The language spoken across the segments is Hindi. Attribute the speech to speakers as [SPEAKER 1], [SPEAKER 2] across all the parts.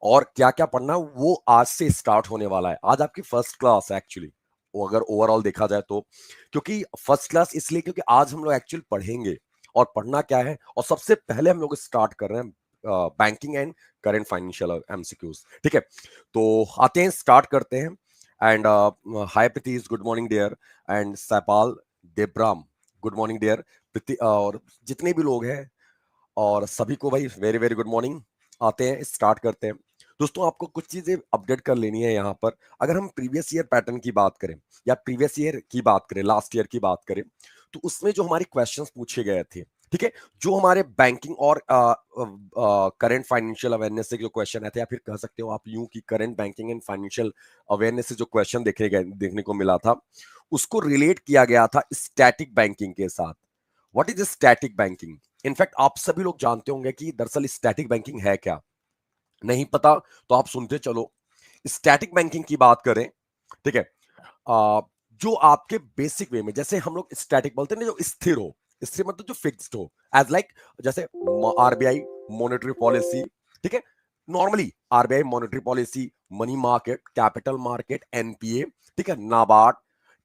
[SPEAKER 1] और क्या क्या पढ़ना वो आज से स्टार्ट होने वाला है। आज आपकी फर्स्ट क्लास है एक्चुअली, वो अगर ओवरऑल देखा जाए तो। क्योंकि फर्स्ट क्लास इसलिए क्योंकि आज हम लोग एक्चुअली पढ़ेंगे और पढ़ना क्या है। और सबसे पहले हम लोग स्टार्ट कर रहे हैं banking and current financial MCQs. ठीक है, तो आते हैं, स्टार्ट करते हैं। And hi Pritish, good morning dear. And Saipal Debram, good morning dear. और जितने भी लोग हैं और सभी को भाई वेरी वेरी गुड मॉर्निंग। आते हैं, स्टार्ट करते हैं। दोस्तों, आपको कुछ चीजें अपडेट कर लेनी है यहाँ पर। अगर हम प्रीवियस ईयर पैटर्न की बात करें या प्रीवियस ईयर की बात करें, लास्ट ईयर की बात करें, तो उसमें जो हमारे क्वेश्चंस पूछे गए थे, ठीक है, जो हमारे बैंकिंग और करंट फाइनेंशियल अवेयरनेस से जो क्वेश्चन आए थे, या फिर कह सकते हो आप यूं कि current banking and financial awareness से जो क्वेश्चन देखे गए, देखने को मिला था, उसको रिलेट किया गया था स्टैटिक बैंकिंग के साथ। What is static banking? In fact आप सभी लोग जानते होंगे कि दरअसल स्टैटिक बैंकिंग है क्या। नहीं पता तो आप सुनते चलो। स्टैटिक बैंकिंग की बात करें, ठीक है, जो आपके बेसिक वे में, जैसे हम लोग स्टैटिक बोलते हैं ना, जो स्थिर हो। स्थिर मतलब जो फिक्स्ड हो, एज लाइक जैसे आरबीआई मॉनेटरी पॉलिसी, ठीक है, normally RBI monetary policy, money market, capital market, NPA, ठीक है, नाबार्ड।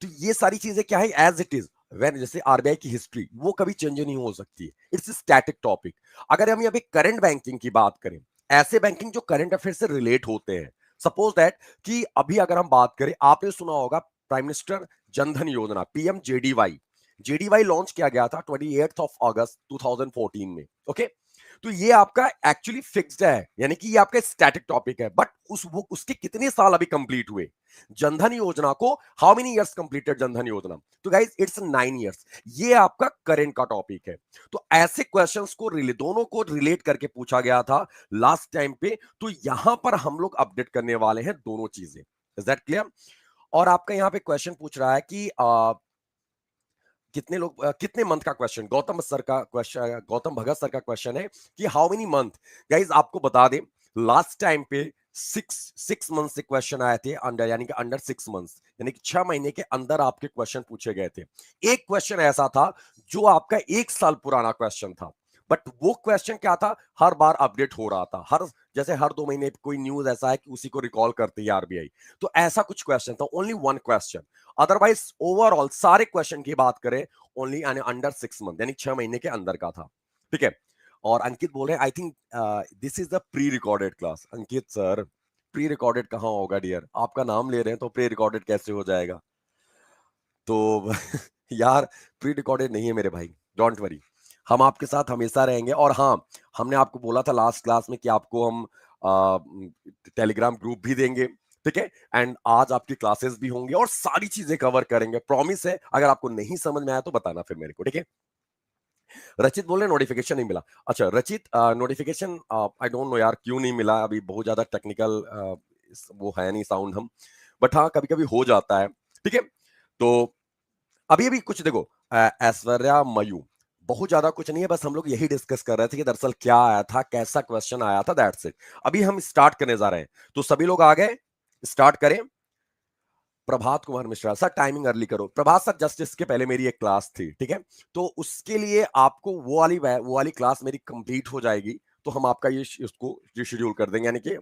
[SPEAKER 1] तो ये सारी चीजें क्या है, एज इट इज वेन, जैसे आरबीआई की हिस्ट्री वो कभी चेंज नहीं हो सकती। It's static topic. अगर हम यहाँ पे करंट बैंकिंग की बात करें, ऐसे बैंकिंग जो करंट अफेयर से रिलेट होते हैं, सपोज दैट कि अभी अगर हम बात करें, आपने सुना होगा प्राइम मिनिस्टर जनधन योजना, पीएम जेडीवाई। जेडीवाई लॉन्च किया गया था 28 अगस्त 2014 में। ओके, तो ये आपका एक्चुअली फिक्स्ड है, यानी कि ये आपका स्टैटिक टॉपिक है। बट उसके कितने साल अभी कंप्लीट हुए जनधन योजना को? How many years completed Jan Dhan योजना? तो गाइस इट्स 9 इयर्स। ये आपका करंट का टॉपिक है। तो ऐसे क्वेश्चंस को दोनों को रिलेट करके पूछा गया था लास्ट टाइम पे। तो यहां पर हम लोग अपडेट करने वाले हैं दोनों चीजें। Is that clear? और आपका यहां पे क्वेश्चन पूछ रहा है कि कितने लोग कितने मंथ का क्वेश्चन, गौतम सर का क्वेश्चन, गौतम भगत सर का क्वेश्चन है कि हाउ मेनी मंथ। गाइज आपको बता दें, लास्ट टाइम पे सिक्स मंथ से क्वेश्चन आए थे, अंडर यानी कि अंडर 6 मंथ्स, यानी कि 6 महीने के अंदर आपके क्वेश्चन पूछे गए थे। एक क्वेश्चन ऐसा था जो आपका 1 साल पुराना क्वेश्चन था। बट वो क्वेश्चन क्या था, हर बार अपडेट हो रहा था। जैसे हर 2 महीने कोई न्यूज ऐसा है कि उसी को रिकॉल करती है आरबीआई। तो ऐसा कुछ क्वेश्चन था, only one question. Otherwise overall सारे क्वेश्चन की बात करें, ओनली अंडर 6 मंथ, यानी 6 महीने के अंदर का था। ठीक है, और अंकित बोल रहे हैं I think this is the pre recorded class. Ankit sir, pre recorded कहाँ होगा डियर? आपका नाम ले रहे हैं तो प्री रिकॉर्डेड कैसे हो जाएगा? तो यार, प्री रिकॉर्डेड नहीं है मेरे भाई, डोंट वरी, हम आपके साथ हमेशा रहेंगे। और हाँ, हमने आपको बोला था लास्ट क्लास में कि आपको हम टेलीग्राम ग्रुप भी देंगे, ठीक है, एंड आज आपकी क्लासेस भी होंगी और सारी चीजें कवर करेंगे, प्रॉमिस है। अगर आपको नहीं समझ में आया तो बताना फिर मेरे को, ठीक है। रचित बोल रहे नोटिफिकेशन नहीं मिला। अच्छा रचित, नोटिफिकेशन आई डोंट नो यार क्यों नहीं मिला, अभी बहुत ज्यादा टेक्निकल वो है नहीं साउंड हम, बट हाँ कभी कभी हो जाता है, ठीक है। तो अभी अभी कुछ देखो, ऐश्वर्या मयू, बहुत ज्यादा कुछ नहीं है, बस हम लोग यही डिस्कस कर रहे थे कि दरअसल क्या आया था, कैसा क्वेश्चन आया था, दैट्स इट। अभी हम स्टार्ट करने जा रहे हैं, तो सभी लोग आ गए, स्टार्ट करें। Prabhat Kumar Mishra sir, timing early करो। प्रभात सर, जस्ट इसके पहले मेरी एक क्लास थी, ठीक है, तो उसके लिए आपको वो वाली क्लास मेरी कंप्लीट हो जाएगी, तो हम आपका ये उसको शेड्यूल कर देंगे, यानी कि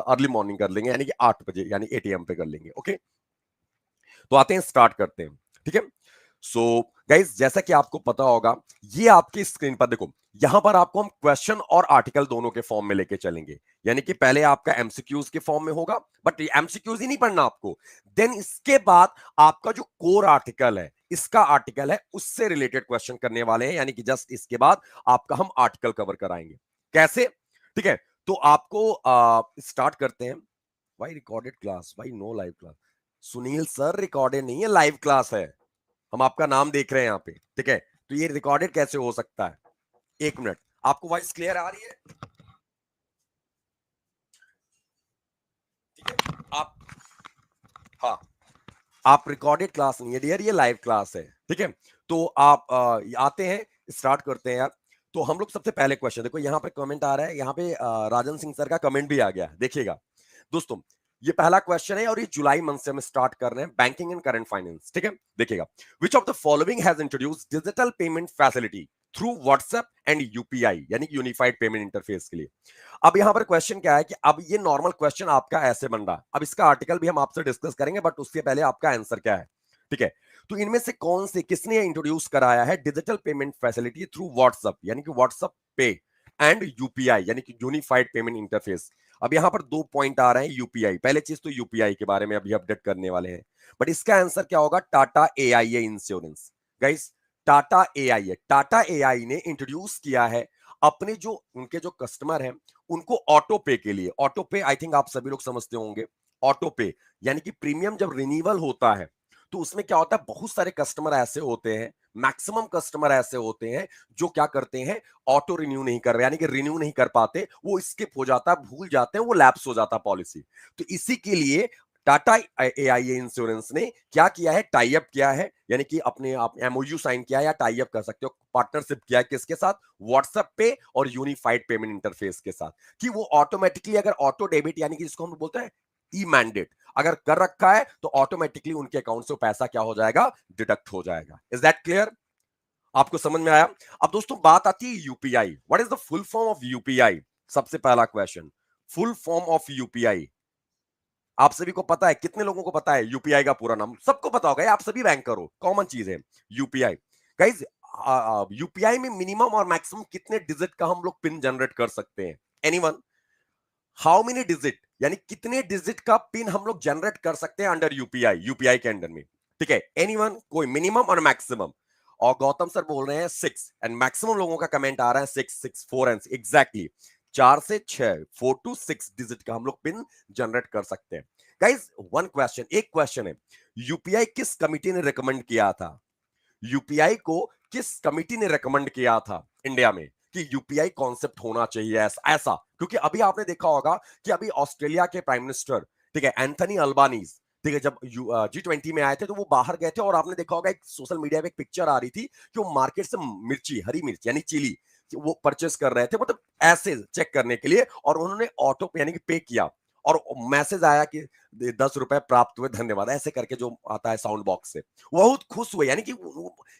[SPEAKER 1] अर्ली मॉर्निंग कर लेंगे, यानी कि 8 बजे, यानी 8 AM पे कर लेंगे। ओके, तो आते हैं, स्टार्ट करते हैं, ठीक है। सो गाइज, जैसा कि आपको पता होगा, ये आपकी स्क्रीन पर देखो, यहां पर आपको हम क्वेश्चन और आर्टिकल दोनों के फॉर्म में लेके चलेंगे। यानी कि पहले आपका एमसीक्यूज के फॉर्म में होगा, बट एमसीक्यूज ही नहीं पढ़ना आपको। देन इसके बाद आपका जो कोर आर्टिकल है, इसका आर्टिकल है, उससे रिलेटेड क्वेश्चन करने वाले हैं, यानी कि जस्ट इसके बाद आपका हम आर्टिकल कवर कराएंगे। कैसे? ठीक है, तो आपको स्टार्ट करते हैं। Why recorded class, why no live class? Sunil sir, recorded नहीं है, लाइव क्लास है। हम आपका नाम देख रहे हैं यहाँ पे, ठीक है, तो ये रिकॉर्डेड कैसे हो सकता है? 1 मिनट, आपको वॉइस क्लियर आ रही है? ठीक है, आप, हाँ, आप रिकॉर्डेड क्लास नहीं है डियर, ये लाइव क्लास है, ठीक है। तो आप आते हैं, स्टार्ट करते हैं यार। तो हम लोग सबसे पहले क्वेश्चन देखो, यहाँ पे कमेंट आ रहा है, यहाँ पे राजन सिंह सर का कमेंट भी आ गया, देखिएगा दोस्तों। ये पहला क्वेश्चन है और ये जुलाई मंथ से हम स्टार्ट कर रहे हैं, बैंकिंग एंड करंट फाइनेंस, ठीक है। देखिएगा, which of the following has introduce digital payment facility through WhatsApp and UPI यानी कि यूनिफाइड पेमेंट इंटरफेस के लिए। अब यहां पर क्वेश्चन क्या है कि अब ये नॉर्मल क्वेश्चन आपका ऐसे बन रहा है, अब इसका आर्टिकल भी हम आपसे डिस्कस करेंगे, बट उससे पहले आपका आंसर क्या है, ठीक है। तो इनमें से कौन से किसने इंट्रोड्यूस कराया है digital payment facility through WhatsApp यानी कि व्हाट्सएप पे एंड यूपीआई यानी कि यूनिफाइड पेमेंट इंटरफेस। अब यहां पर दो पॉइंट आ रहे हैं, यूपीआई पहले चीज तो यूपीआई के बारे में अभी अपडेट करने वाले हैं, बट इसका आंसर क्या होगा, Tata AIA insurance. Guys Tata AI है, टाटा एआई ने इंट्रोड्यूस किया है अपने जो उनके जो कस्टमर हैं उनको ऑटो पे के लिए। ऑटो पे आई थिंक आप सभी लोग समझते होंगे, ऑटो पे यानी कि प्रीमियम जब रिन्यूअल होता है तो उसमें क्या होता है, बहुत सारे कस्टमर ऐसे होते हैं, मैक्सिमम कस्टमर ऐसे होते हैं जो क्या करते हैं, ऑटो रिन्यू नहीं कर रहे यानी कि रिन्यू नहीं कर पाते, वो स्किप हो जाता है, भूल जाते हैं, वो लैप्स हो जाता पॉलिसी। तो इसी के लिए टाटा एआईए इंश्योरेंस ने क्या किया है, टाई अप किया है, यानी कि अपने आप एमओयू साइन किया है या टाई अप कर सकते हो, पार्टनरशिप किया है किसके साथ, व्हाट्सएप पे और यूनिफाइड पेमेंट इंटरफेस के साथ, कि वो ऑटोमेटिकली अगर ऑटो डेबिट यानी कि जिसको हम बोलते हैं ई मैंडेट अगर कर रखा है तो ऑटोमेटिकली उनके अकाउंट से पैसा क्या हो जाएगा, डिडक्ट हो जाएगा। इज दैट क्लियर, आपको समझ में आया। अब दोस्तों बात आती है UPI, what is the full form of UPI. सबसे पहला क्वेश्चन, फुल फॉर्म ऑफ यूपीआई आप सभी को पता है, कितने लोगों को पता है यूपीआई का पूरा नाम, सबको पता होगा, आप सभी बैंकर हो, कॉमन चीज है यूपीआई। गाइस यूपीआई में मिनिमम और मैक्सिमम कितने डिजिट का हम लोग पिन जनरेट कर सकते हैं, एनीवन, हाउ मेनी डिजिट यानी कितने डिजिट का पिन हम लोग जनरेट कर सकते हैं अंडर यूपीआई, यूपीआई के अंडर में, ठीक है, एनीवन, कोई मिनिमम और मैक्सिमम। और गौतम सर बोल रहे हैं 6 एंड मैक्सिमम लोगों का कमेंट आ रहा है 6 6 4 एंड एग्जैक्टली 4 से 6, 4 to 6 डिजिट का हम लोग पिन जनरेट कर सकते हैं। गाइस वन क्वेश्चन, एक क्वेश्चन है, यूपीआई किस कमिटी ने रिकमेंड किया था, यूपीआई को किस कमिटी ने रिकमेंड किया था इंडिया में कि यूपीआई कॉन्सेप्ट होना चाहिए ऐसा ऐसा, क्योंकि अभी आपने देखा होगा कि अभी ऑस्ट्रेलिया के प्राइम मिनिस्टर, ठीक है, एंथनी अल्बानीज, ठीक है, जब G20 में आए थे तो वो बाहर गए थे और आपने देखा होगा एक सोशल मीडिया पे एक पिक्चर आ रही थी कि वो मार्केट से मिर्ची, हरी मिर्च यानी चिली वो परचेस कर रहे थे, मतलब ऐसे चेक करने के लिए, और उन्होंने ऑटो पे यानी कि पे किया और मैसेज आया कि 10 रुपए प्राप्त हुए धन्यवाद, ऐसे करके जो आता है साउंड बॉक्स से, बहुत खुश हुए, यानी कि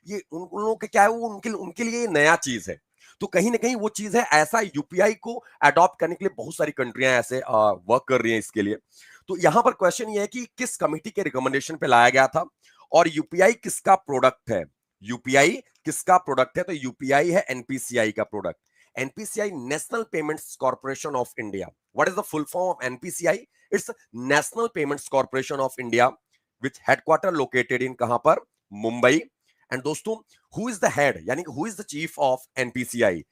[SPEAKER 1] ये उन लोगों के क्या है, वो उनके लिए नया चीज है। तो कहीं ना कहीं वो चीज है, ऐसा यूपीआई को अडॉप्ट करने के लिए बहुत सारी कंट्रियां ऐसे वर्क कर रही हैं इसके लिए। तो यहां पर क्वेश्चन ये है कि किस कमिटी के रिकमेंडेशन पे लाया गया था और यूपीआई किसका प्रोडक्ट है, यूपीआई किसका प्रोडक्ट है, तो यूपीआई है एनपीसीआई का product, NPCI National Payments Corporation of India. What is the full form of NPCI, it's National Payments Corporation of India which headquarter located in कहां पर, मुंबई। एंड दोस्तों हु इज द हेड यानी कि who is the chief of NPCI,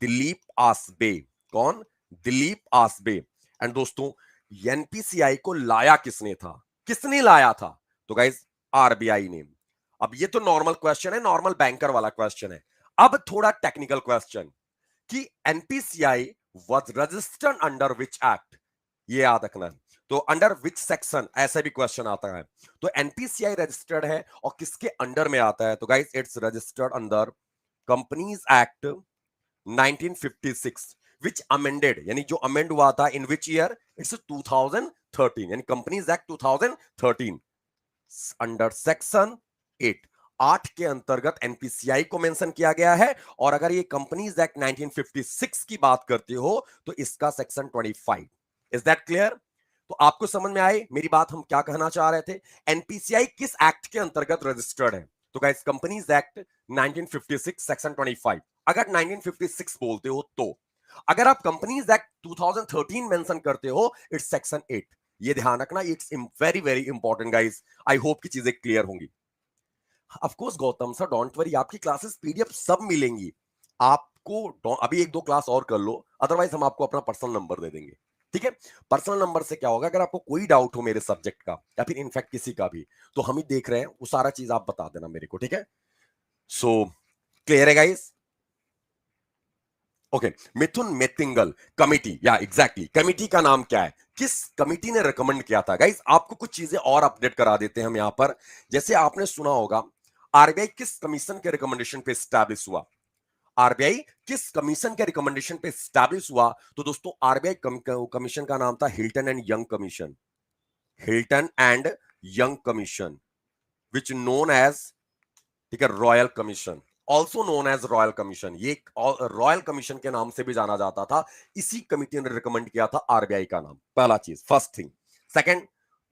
[SPEAKER 1] Dilip Asbe, कौन, दिलीप आसबे। एंड दोस्तों एनपीसीआई को लाया किसने था, किसने लाया था, तो गाइस आरबीआई ने। अब ये तो नॉर्मल क्वेश्चन है, नॉर्मल बैंकर वाला क्वेश्चन है। अब थोड़ा टेक्निकल क्वेश्चन कि NPCI was registered under which act, ये याद रखना है। तो अंडर विच सेक्शन ऐसा भी क्वेश्चन आता है, तो एनपीसीआई रजिस्टर्ड है और किसके अंडर में आता है, तो guys it's registered under companies act 1956 which amended यानी जो अमेंड हुआ था इन विच ईयर, इट्स 2013 यानी कंपनीज एक्ट 2013 अंडर सेक्शन 8, 8 के अंतर्गत एनपीसीआई को मेंशन किया गया है। और अगर ये कंपनीज एक्ट 1956 की बात करते हो तो इसका सेक्शन 25। इज दैट क्लियर, तो आपको समझ में आए मेरी बात, हम क्या कहना चाह रहे थे, एनपीसीआई किस एक्ट के अंतर्गत रजिस्टर्ड है, तो गाइस कंपनीज एक्ट 1956 सेक्शन 25। अगर 1956 बोलते हो तो, अगर आप कंपनीज एक्ट 2013 मेंशन करते हो इट्स सेक्शन 8, ये ध्यान रखना, it's very very important guys. I hope की चीजें क्लियर होंगी। Of course Gautam sir don't worry, आपकी क्लासेस पीडीएफ सब मिलेंगी आपको, अभी एक दो क्लास और कर लो, अदरवाइज हम आपको अपना पर्सनल नंबर दे देंगे, ठीक है। पर्सनल नंबर से क्या होगा, अगर आपको कोई डाउट हो मेरे सब्जेक्ट का या फिर इनफैक्ट किसी का भी, तो हम ही देख रहे हैं, वो सारा चीज आप बता देना मेरे को, ठीक है। सो क्लियर है गाइस, ओके। मिथुन मेतिंगल कमिटी, या एग्जैक्टली कमिटी का नाम क्या है, किस कमिटी ने रिकमेंड किया था, गाइस आपको कुछ चीजें और अपडेट करा देते हैं हम यहां पर। जैसे आपने सुना होगा आरबीआई किस कमीशन के रिकमेंडेशन पे स्टैब्लिश हुआ, आरबीआई किस कमीशन के रिकमेंडेशन पे स्टैब्लिश हुआ, तो दोस्तों आरबीआई कमीशन का नाम था Hilton and Young commission, Hilton and Young commission which known as, ठीक है, royal commission, also known as royal commission, ये रॉयल कमीशन के नाम से भी जाना जाता था। इसी कमिटी ने रिकमेंड किया था आरबीआई का नाम, पहला चीज, फर्स्ट थिंग। सेकंड,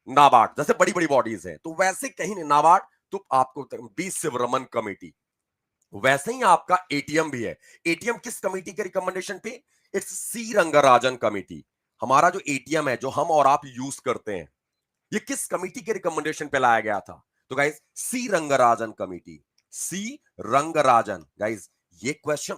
[SPEAKER 1] नाबार्ड, जैसे बड़ी बड़ी बॉडीज है तो वैसे कहीं नहीं, नाबार्ड तो आपको बी शिवरमन कमेटी, वैसे ही आपका एटीएम भी है। एटीएम किस कमेटी के रिकमेंडेशन पे? It's C Rangarajan committee. हमारा जो एटीएम है जो हम और आप यूज करते हैं, ये किस कमेटी के रिकमेंडेशन पे लाया गया था? तो गाइस सी रंगराजन कमेटी, सी रंगराजन। गाइस ये क्वेश्चन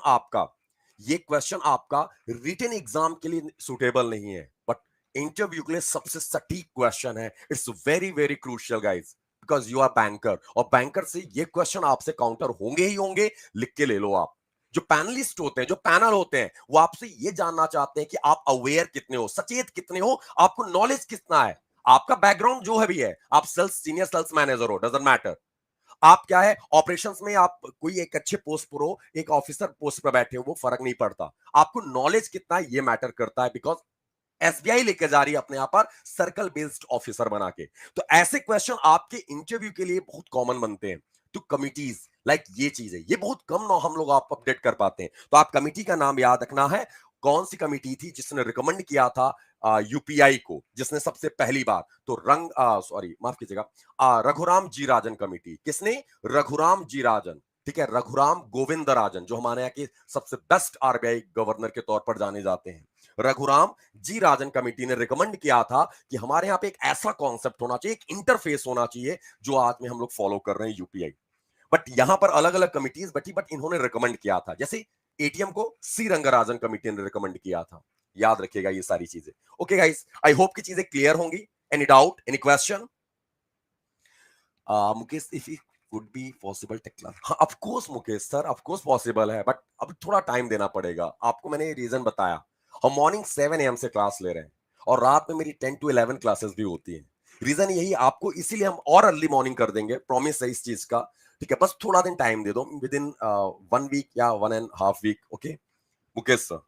[SPEAKER 1] आपका रिटन एग्जाम के लिए सुटेबल नहीं है, बट इंटरव्यू के लिए सबसे सटीक क्वेश्चन है। It's very very crucial guys, because you are banker, और बैंकर से ये क्वेश्चन आपसे काउंटर होंगे ही होंगे। लिख के ले लो आप। जो पैनलिस्ट होते हैं, जो पैनल होते हैं, वो आपसे ये जानना चाहते हैं कि आप अवेयर कितने हो, सचेत कितने हो, आपको नॉलेज कितना है, आपका बैकग्राउंड जो है भी है, आप सेल्स, सीनियर सेल्स मैनेजर हो, डजंट मैटर। आप क्या है, ऑपरेशंस में आप कोई एक अच्छे पोस्ट पर हो, एक ऑफिसर पोस्ट पर बैठे हो, वो फर्क नहीं पड़ता। आपको नॉलेज कितना है ये मैटर करता है, बिकॉज एसबीआई लेके जा रही है अपने यहां पर सर्कल बेस्ड ऑफिसर बना के। तो ऐसे क्वेश्चन आपके इंटरव्यू के लिए बहुत कॉमन बनते हैं। तो कमिटीज लाइक ये चीज है, ये बहुत कम हम लोग आप अपडेट कर पाते हैं। तो आप कमिटी का नाम याद रखना है। कौन सी कमिटी थी जिसने रिकमेंड किया था यूपीआई को, जिसने सबसे पहली बार, तो सॉरी माफ कीजिएगा, रघुराम जी राजन कमिटी। किसने? रघुराम जी राजन। ठीक है, रघुराम गोविंद राजन, जो हमारे यहाँ के सबसे बेस्ट आरबीआई गवर्नर के तौर पर जाने जाते हैं। रघुराम जी राजन कमेटी ने रिकमेंड किया था कि हमारे यहाँ पे एक ऐसा कॉन्सेप्ट होना चाहिए, एक इंटरफेस होना चाहिए, जो आज में हम लोग फॉलो कर रहे हैं यूपीआई। बट यहां पर अलग अलग कमिटीज बैठी, बट इन्होंने रिकमेंड किया था, जैसे एटीएम को सी रंगराजन कमेटी ने रिकमेंड किया था। याद रखिएगा ये सारी चीजें। ओके गाइस, आई होप की चीजें क्लियर होंगी। Any doubt, any question? Mukesh, if it could be possible take class, हाँ of course Mukesh sir, of course possible है, बट अब थोड़ा टाइम देना पड़ेगा आपको। मैंने रीजन बताया, हम मॉर्निंग 7 AM से क्लास ले रहे हैं, और रात में मेरी 10 to 11 क्लासेस भी होती हैं। रीजन यही, आपको इसीलिए हम और अर्ली मॉर्निंग कर देंगे, प्रॉमिस है इस चीज का। ठीक है, बस थोड़ा दिन टाइम दे दो, विद इन 1 week या 1.5 week। Okay Mukesh sir.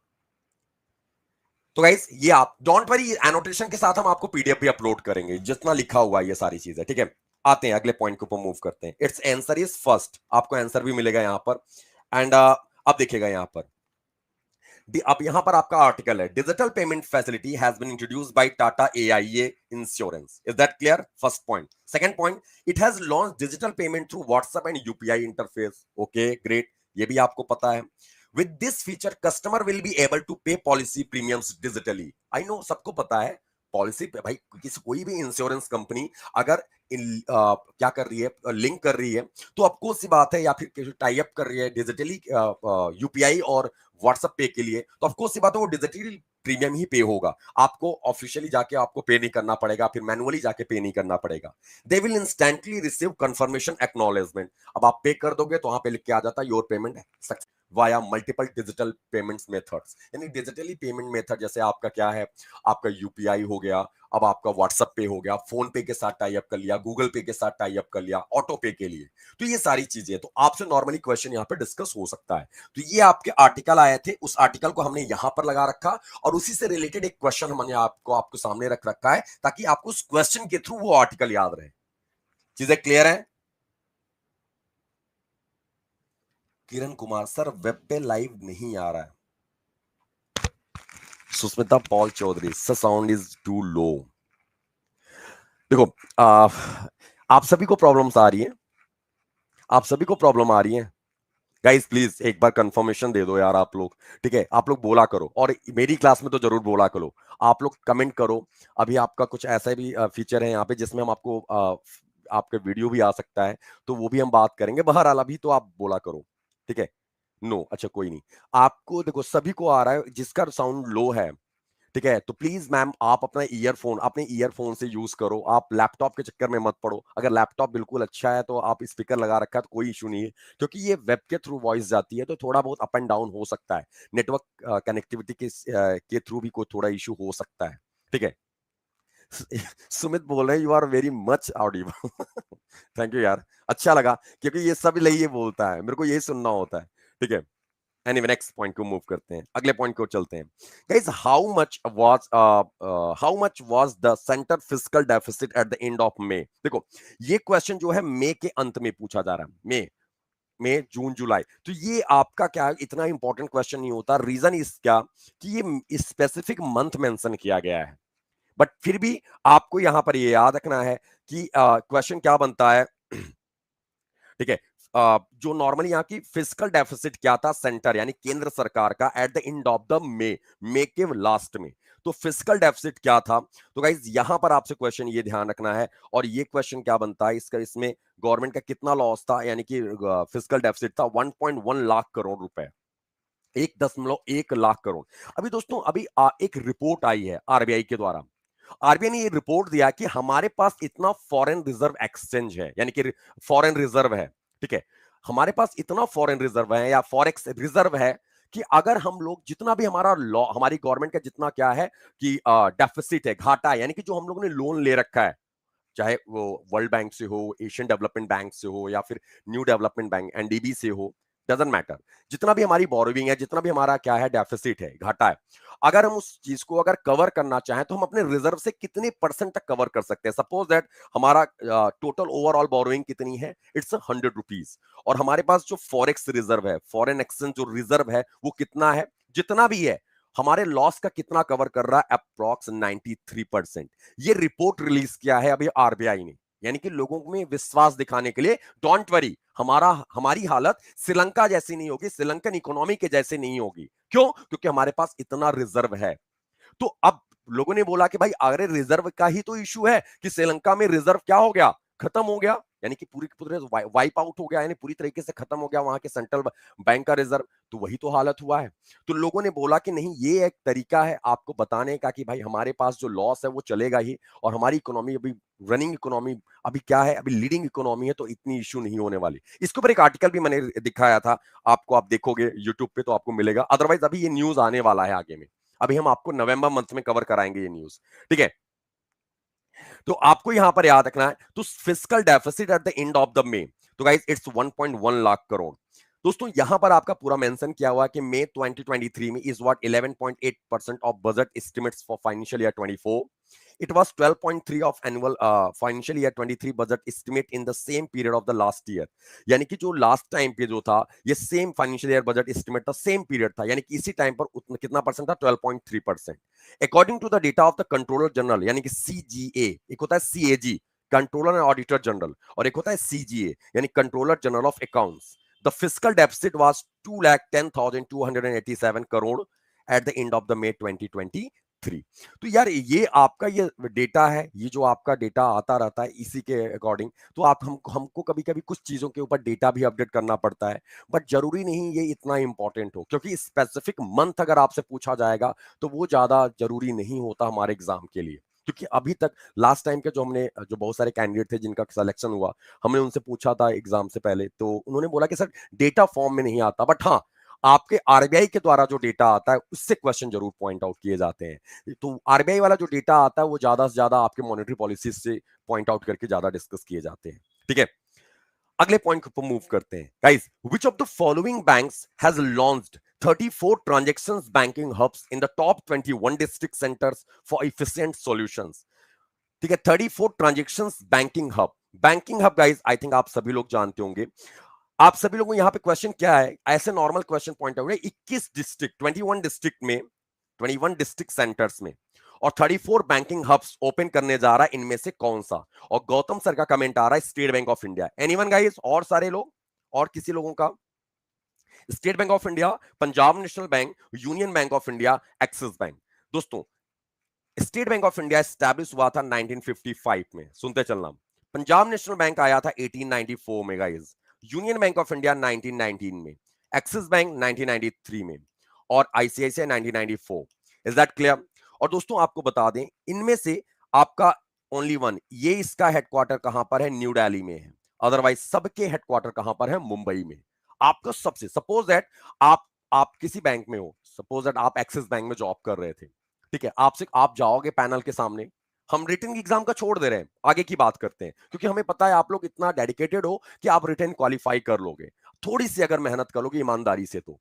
[SPEAKER 1] तो गाइस ये आप डोंट वरी, एनोटेशन के साथ हम आपको पीडीएफ भी अपलोड करेंगे, जितना लिखा हुआ है ये सारी चीजें। ठीक है, आते हैं अगले पॉइंट के ऊपर, मूव करते हैं। इट्स आंसर इज फर्स्ट, आपको आंसर भी मिलेगा यहां पर। एंड अब देखिएगा यहां पर, अब यहां पर आपका आर्टिकल है, digital payment facility has been introduced by Tata AIA insurance. Is that clear? First point. Second point, it has launch digital payment through WhatsApp and UPI interface. Okay great, ये भी आपको पता है। With this feature, customer will be able to pay policy premiums digitally. I know, सबको पता है पॉलिसी पे भाई, कोई भी इंश्योरेंस कंपनी अगर क्या कर रही है, लिंक कर रही है, तो आपको सी बात है, या फिर टाई अप कर रही है डिजिटली यूपीआई और व्हाट्सएप पे के लिए, तो ऑफकोर्स सी बात है वो डिजिटली प्रीमियम ही पे होगा। आपको ऑफिशियली जाके आपको पे नहीं करना पड़ेगा, फिर मैनुअली जाके पे नहीं करना पड़ेगा। They will instantly receive confirmation acknowledgement. अब आप पे कर दोगे तो वहां पे लिख के आ जाता है your payment success via multiple digital payments methods. यानी डिजिटली पेमेंट मेथड जैसे आपका क्या है, आपका यूपीआई हो गया, अब आपका व्हाट्सएप पे हो गया, फोन पे के साथ टाई अप कर लिया, गूगल पे के साथ टाई अप कर लिया, ऑटो पे के लिए। तो ये सारी चीजें तो आपसे नॉर्मली क्वेश्चन यहाँ पे डिस्कस हो सकता है। तो ये आपके आर्टिकल आए थे, उस आर्टिकल को हमने यहां पर लगा रखा, और उसी से रिलेटेड एक क्वेश्चन हमने आपको सामने रख रखा है, ताकि आपको उस क्वेश्चन के थ्रू वो आर्टिकल याद रहे। चीजें क्लियर है? किरण कुमार सर, वेब पे लाइव नहीं आ रहा है। Susmita Paul Chowdhury, sir sound is too low. देखो, आप सभी को प्रॉब्लम्स आ रही है, आप सभी को प्रॉब्लम आ रही है। गाइस प्लीज एक बार कंफर्मेशन दे दो यार आप लोग। ठीक है, आप लोग बोला करो, और मेरी क्लास में तो जरूर बोला करो। आप लोग कमेंट करो। अभी आपका कुछ ऐसा भी फीचर है यहाँ पे, जिसमें हम आपको आपके वीडियो भी आ सकता है, तो वो भी हम बात करेंगे। बहरहाल अभी तो आप बोला करो। ठीक है, नो अच्छा कोई नहीं। आपको देखो सभी को आ रहा है, जिसका साउंड लो है, ठीक है, तो प्लीज मैम आप अपना ईयरफोन अपने ईयरफोन से यूज करो। आप लैपटॉप के चक्कर में मत पड़ो। अगर लैपटॉप बिल्कुल अच्छा है तो आप स्पीकर लगा रखा है तो कोई इशू नहीं है, क्योंकि ये वेब के थ्रू वॉइस जाती है, तो थोड़ा बहुत अप एंड डाउन हो सकता है। नेटवर्क कनेक्टिविटी के थ्रू भी कोई थोड़ा इशू हो सकता है। ठीक है, सुमित बोल रहे हैं you are very much audible. Thank you यार, अच्छा लगा, क्योंकि ये सब ये बोलता है, मेरे को यही सुनना होता है। ठीक है, एनीवे नेक्स्ट पॉइंट को मूव करते हैं, अगले पॉइंट को चलते हैं। Guys, how much was the centre fiscal deficit at the end of May? देखो, ये क्वेश्चन जो है मई के अंत में पूछा जा रहा है। मई मई जून जुलाई। तो ये आपका क्या इतना इंपॉर्टेंट क्वेश्चन नहीं होता। रीजन इस क्या कि ये स्पेसिफिक मंथ मेंशन किया गया है, बट फिर भी आपको यहां पर ये याद रखना है कि क्वेश्चन क्या बनता है। ठीक है, जो नॉर्मली यहाँ की फिजिकल डेफिसिट क्या था सेंटर यानी केंद्र सरकार का at the end of the May के लास्ट में, तो फिजिकल डेफिसिट क्या था। तो गाइज यहां पर आपसे क्वेश्चन ये ध्यान रखना है, और ये क्वेश्चन क्या बनता है इसका, इसमें गवर्नमेंट का कितना लॉस था, यानी कि फिजिकल डेफिसिट था 1.1 लाख करोड़ रुपए, 1.1 लाख करोड़। अभी दोस्तों अभी एक रिपोर्ट आई है आरबीआई के द्वारा। आरबीआई ने ये रिपोर्ट दिया कि हमारे पास इतना फॉरेन रिजर्व एक्सचेंज है, यानी कि फॉरेन रिजर्व है। ठीक है, हमारे पास इतना फॉरेन रिजर्व है या फॉरेक्स रिजर्व है कि अगर हम लोग जितना भी हमारा लॉ, हमारी गवर्नमेंट का जितना क्या है कि डेफिसिट है, घाटा है, यानी कि जो हम लोगों ने लोन ले रखा है, चाहे वो वर्ल्ड बैंक से हो, एशियन डेवलपमेंट बैंक से हो, या फिर न्यू डेवलपमेंट बैंक एनडीबी से हो, डजंट मैटर, जितना भी हमारी बोरोविंग है, जितना भी हमारा क्या है डेफिसिट है, घाटा है, अगर हम उस चीज को अगर कवर करना चाहें तो हम अपने रिजर्व से कितने परसेंट तक कवर कर सकते हैं। सपोज दैट हमारा टोटल ओवरऑल बोरोइंग कितनी है, इट्स 100 रुपीज, और हमारे पास जो फॉरेक्स रिजर्व है, फॉरेन एक्सचेंज जो रिजर्व है वो कितना है, जितना भी है, हमारे लॉस का कितना कवर कर रहा है, अप्रॉक्स 93%। ये रिपोर्ट रिलीज किया है अभी आरबीआई ने, यानी कि लोगों में विश्वास दिखाने के लिए, डोंट वरी, हमारी हालत श्रीलंका जैसी नहीं होगी, श्रीलंकन इकोनॉमी के जैसे नहीं होगी। क्यों? क्योंकि हमारे पास इतना रिजर्व है। तो अब लोगों ने बोला कि भाई अरे रिजर्व का ही तो इशू है कि श्रीलंका में रिजर्व क्या हो गया, खत्म हो गया, यानी कि पूरी पूरे वाइप आउट हो गया, यानी पूरी तरीके से खत्म हो गया वहां के सेंट्रल बैंक का रिजर्व। तो वही तो हालत हुआ है। तो लोगों ने बोला कि नहीं, ये एक तरीका है आपको बताने का कि भाई हमारे पास जो लॉस है वो चलेगा ही, और हमारी इकोनॉमी अभी रनिंग इकोनॉमी अभी क्या है, अभी लीडिंग इकोनॉमी है, तो इतनी इश्यू नहीं होने वाली। इसके ऊपर एक आर्टिकल भी मैंने दिखाया था आपको, आप देखोगे यूट्यूब पे तो आपको मिलेगा, अदरवाइज अभी ये न्यूज आने वाला है आगे में। अभी हम आपको नवंबर मंथ में कवर कराएंगे ये न्यूज। ठीक है, तो आपको यहां पर याद रखना है, तो physical deficit at the end of the May, तो गाइस इट्स 1.1 लाख करोड़। दोस्तों यहां पर आपका पूरा मेंशन किया हुआ है कि मई 2023 में is what 11.8% of budget estimates for financial year 24। It was 12.3 of annual financial year 23 budget estimate in the same period of the last year। यानी कि जो लास्ट टाइम पे जो था, ये same financial year budget estimate था, सेम पीरियड था, यानी कि इसी टाइम पर उतना कितना परसेंट था, 12.3%। According to the data of the controller general, यानी कि सीजीए, एक होता है CAG controller and auditor general, और एक होता है सीजीए यानी controller general of accounts, the physical deficit was 2,10,287 crore at the end of the May 2023। तो यार ये आपका ये डेटा है, ये जो आपका डेटा आता रहता है इसी के अकॉर्डिंग, तो आप हमको कभी कभी कुछ चीजों के ऊपर डेटा भी अपडेट करना पड़ता है, बट जरूरी नहीं ये इतना इंपॉर्टेंट हो, क्योंकि स्पेसिफिक मंथ अगर आपसे पूछा जाएगा तो वो ज्यादा जरूरी नहीं होता हमारे एग्जाम के लिए। क्योंकि अभी तक लास्ट टाइम के जो बहुत सारे कैंडिडेट थे जिनका सिलेक्शन हुआ, हमने उनसे पूछा था एग्जाम से पहले, तो उन्होंने बोला कि सर डेटा फॉर्म में नहीं आता, बट हाँ आपके आरबीआई के द्वारा जो डेटा आता है उससे क्वेश्चन जरूर पॉइंट आउट किए जाते हैं। तो आरबीआई वाला जो डेटा आता है वो ज्यादा से ज्यादा आपके मॉनेटरी पॉलिसी से पॉइंट आउट करके ज्यादा डिस्कस किए जाते हैं। ठीक है, अगले पॉइंट पर मूव करते हैं। Guys, which of the following banks has launched 34 transactions banking hubs in the top 21 district centres for efficient solutions. ठीक है, 34 transactions banking hub guys, I think आप सभी लोग जानते होंगे। आप सभी लोगों को यहां पे क्वेश्चन क्या है, ऐसे नॉर्मल क्वेश्चन पॉइंट आउट है, 21 डिस्ट्रिक्ट 21 डिस्ट्रिक्ट में, 21 डिस्ट्रिक्ट सेंटर्स में, और 34 बैंकिंग हब्स ओपन करने जा रहा है, इनमें से कौन सा। और गौतम सर का कमेंट आ रहा है State Bank of India. Anyone guys, और सारे लोग, और किसी लोगों का? State Bank of India, Punjab National Bank, Union Bank of India, Axis Bank. दोस्तों State Bank of India establish हुआ था 1955 में, सुनते चलना। पंजाब नेशनल बैंक आया था 1894 में guys, union Bank of India 1919 में, एक्सिस बैंक 1993 में, और आईसीआईसीआई 1994। Is that clear? और दोस्तों आपको बता दें, इनमें से आपका ओनली वन, ये इसका हेडक्वार्टर कहां पर है, न्यू दिल्ली में है, अदरवाइज सबके हेडक्वार्टर कहां पर है, मुंबई में। आपका सबसे, सपोज दैट आप किसी बैंक में हो, सपोज दैट आप एक्सिस बैंक में जॉब कर रहे थे, ठीक है, आपसे आप जाओगे पैनल के सामने, हम रिटन एग्जाम का छोड़ दे रहे हैं, आगे की बात करते हैं, क्योंकि हमें पता है आप लोग इतना डेडिकेटेड हो कि आप रिटन क्वालिफाई कर लोगे, थोड़ी सी अगर मेहनत करोगे ईमानदारी से तो।